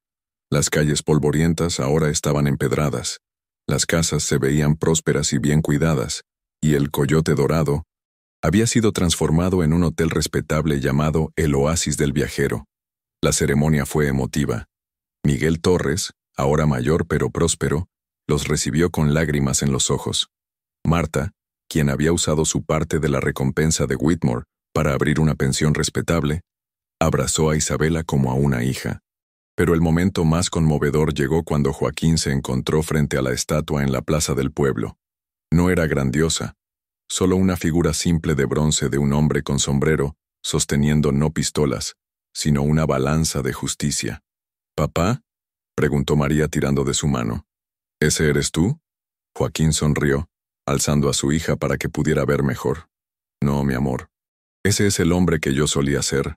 Las calles polvorientas ahora estaban empedradas, las casas se veían prósperas y bien cuidadas, y el Coyote Dorado había sido transformado en un hotel respetable llamado El Oasis del Viajero. La ceremonia fue emotiva. Miguel Torres, ahora mayor pero próspero, los recibió con lágrimas en los ojos. Marta, quien había usado su parte de la recompensa de Whitmore para abrir una pensión respetable, abrazó a Isabela como a una hija. Pero el momento más conmovedor llegó cuando Joaquín se encontró frente a la estatua en la plaza del pueblo. No era grandiosa, solo una figura simple de bronce de un hombre con sombrero, sosteniendo no pistolas, sino una balanza de justicia. ¿Papá?, preguntó María tirando de su mano. ¿Ese eres tú? Joaquín sonrió, alzando a su hija para que pudiera ver mejor. No, mi amor. Ese es el hombre que yo solía ser.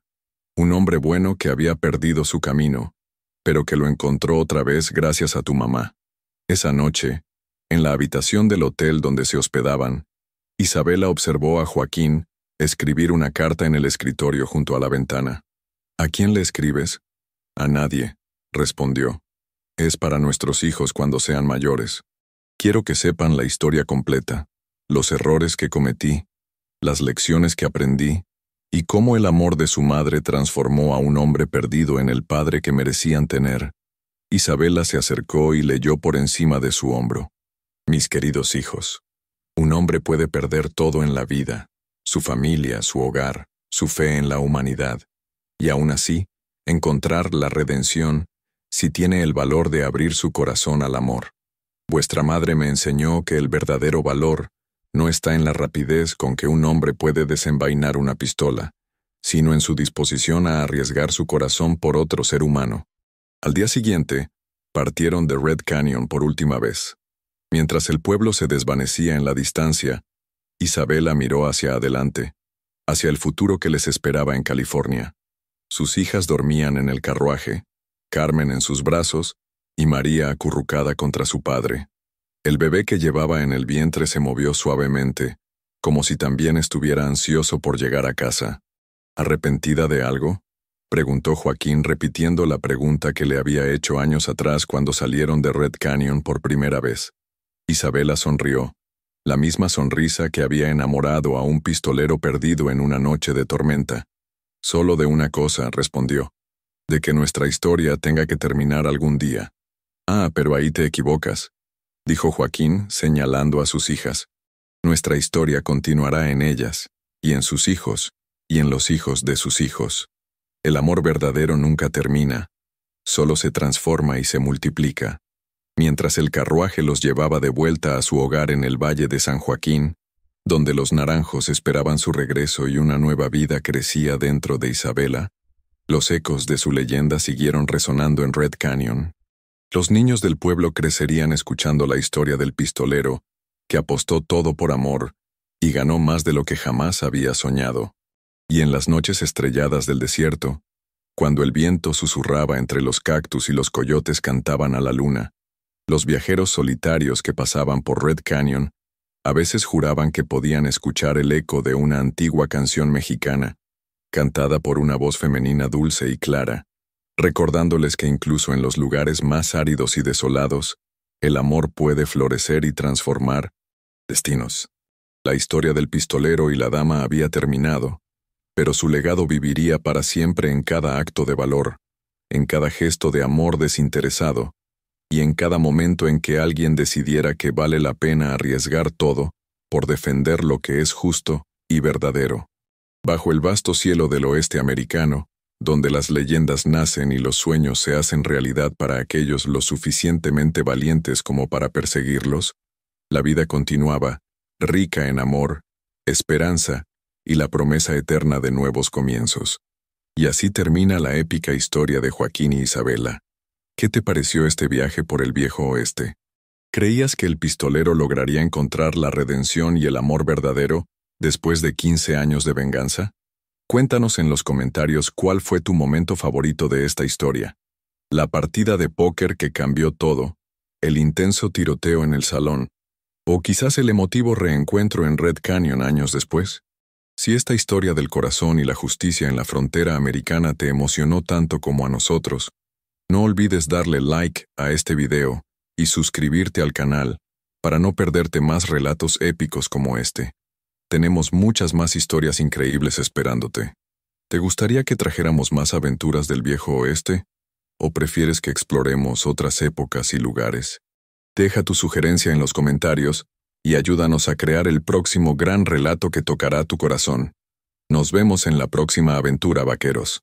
Un hombre bueno que había perdido su camino, pero que lo encontró otra vez gracias a tu mamá. Esa noche, en la habitación del hotel donde se hospedaban, Isabela observó a Joaquín Escribir una carta en el escritorio junto a la ventana. ¿A quién le escribes? A nadie, respondió. Es para nuestros hijos cuando sean mayores. Quiero que sepan la historia completa, los errores que cometí, las lecciones que aprendí, y cómo el amor de su madre transformó a un hombre perdido en el padre que merecían tener. Isabela se acercó y leyó por encima de su hombro. Mis queridos hijos, un hombre puede perder todo en la vida, su familia, su hogar, su fe en la humanidad, y aún así, encontrar la redención si tiene el valor de abrir su corazón al amor. Vuestra madre me enseñó que el verdadero valor no está en la rapidez con que un hombre puede desenvainar una pistola, sino en su disposición a arriesgar su corazón por otro ser humano. Al día siguiente, partieron de Red Canyon por última vez. Mientras el pueblo se desvanecía en la distancia, Isabela miró hacia adelante, hacia el futuro que les esperaba en California. Sus hijas dormían en el carruaje, Carmen en sus brazos y María acurrucada contra su padre. El bebé que llevaba en el vientre se movió suavemente, como si también estuviera ansioso por llegar a casa. ¿Arrepentida de algo?, preguntó Joaquín repitiendo la pregunta que le había hecho años atrás cuando salieron de Red Canyon por primera vez. Isabela sonrió, la misma sonrisa que había enamorado a un pistolero perdido en una noche de tormenta. Solo de una cosa, respondió, de que nuestra historia tenga que terminar algún día. Ah, pero ahí te equivocas, dijo Joaquín, señalando a sus hijas. Nuestra historia continuará en ellas, y en sus hijos, y en los hijos de sus hijos. El amor verdadero nunca termina, solo se transforma y se multiplica. Mientras el carruaje los llevaba de vuelta a su hogar en el Valle de San Joaquín, donde los naranjos esperaban su regreso y una nueva vida crecía dentro de Isabela, los ecos de su leyenda siguieron resonando en Red Canyon. Los niños del pueblo crecerían escuchando la historia del pistolero, que apostó todo por amor y ganó más de lo que jamás había soñado. Y en las noches estrelladas del desierto, cuando el viento susurraba entre los cactus y los coyotes cantaban a la luna, los viajeros solitarios que pasaban por Red Canyon a veces juraban que podían escuchar el eco de una antigua canción mexicana, cantada por una voz femenina dulce y clara, recordándoles que incluso en los lugares más áridos y desolados, el amor puede florecer y transformar destinos. La historia del pistolero y la dama había terminado, pero su legado viviría para siempre en cada acto de valor, en cada gesto de amor desinteresado, y en cada momento en que alguien decidiera que vale la pena arriesgar todo por defender lo que es justo y verdadero. Bajo el vasto cielo del oeste americano, donde las leyendas nacen y los sueños se hacen realidad para aquellos lo suficientemente valientes como para perseguirlos, la vida continuaba, rica en amor, esperanza y la promesa eterna de nuevos comienzos. Y así termina la épica historia de Joaquín y Isabela. ¿Qué te pareció este viaje por el viejo oeste? ¿Creías que el pistolero lograría encontrar la redención y el amor verdadero después de 15 años de venganza? Cuéntanos en los comentarios cuál fue tu momento favorito de esta historia. La partida de póker que cambió todo, el intenso tiroteo en el salón, o quizás el emotivo reencuentro en Red Canyon años después. Si esta historia del corazón y la justicia en la frontera americana te emocionó tanto como a nosotros, no olvides darle like a este video y suscribirte al canal para no perderte más relatos épicos como este. Tenemos muchas más historias increíbles esperándote. ¿Te gustaría que trajéramos más aventuras del viejo oeste? ¿O prefieres que exploremos otras épocas y lugares? Deja tu sugerencia en los comentarios y ayúdanos a crear el próximo gran relato que tocará tu corazón. Nos vemos en la próxima aventura, vaqueros.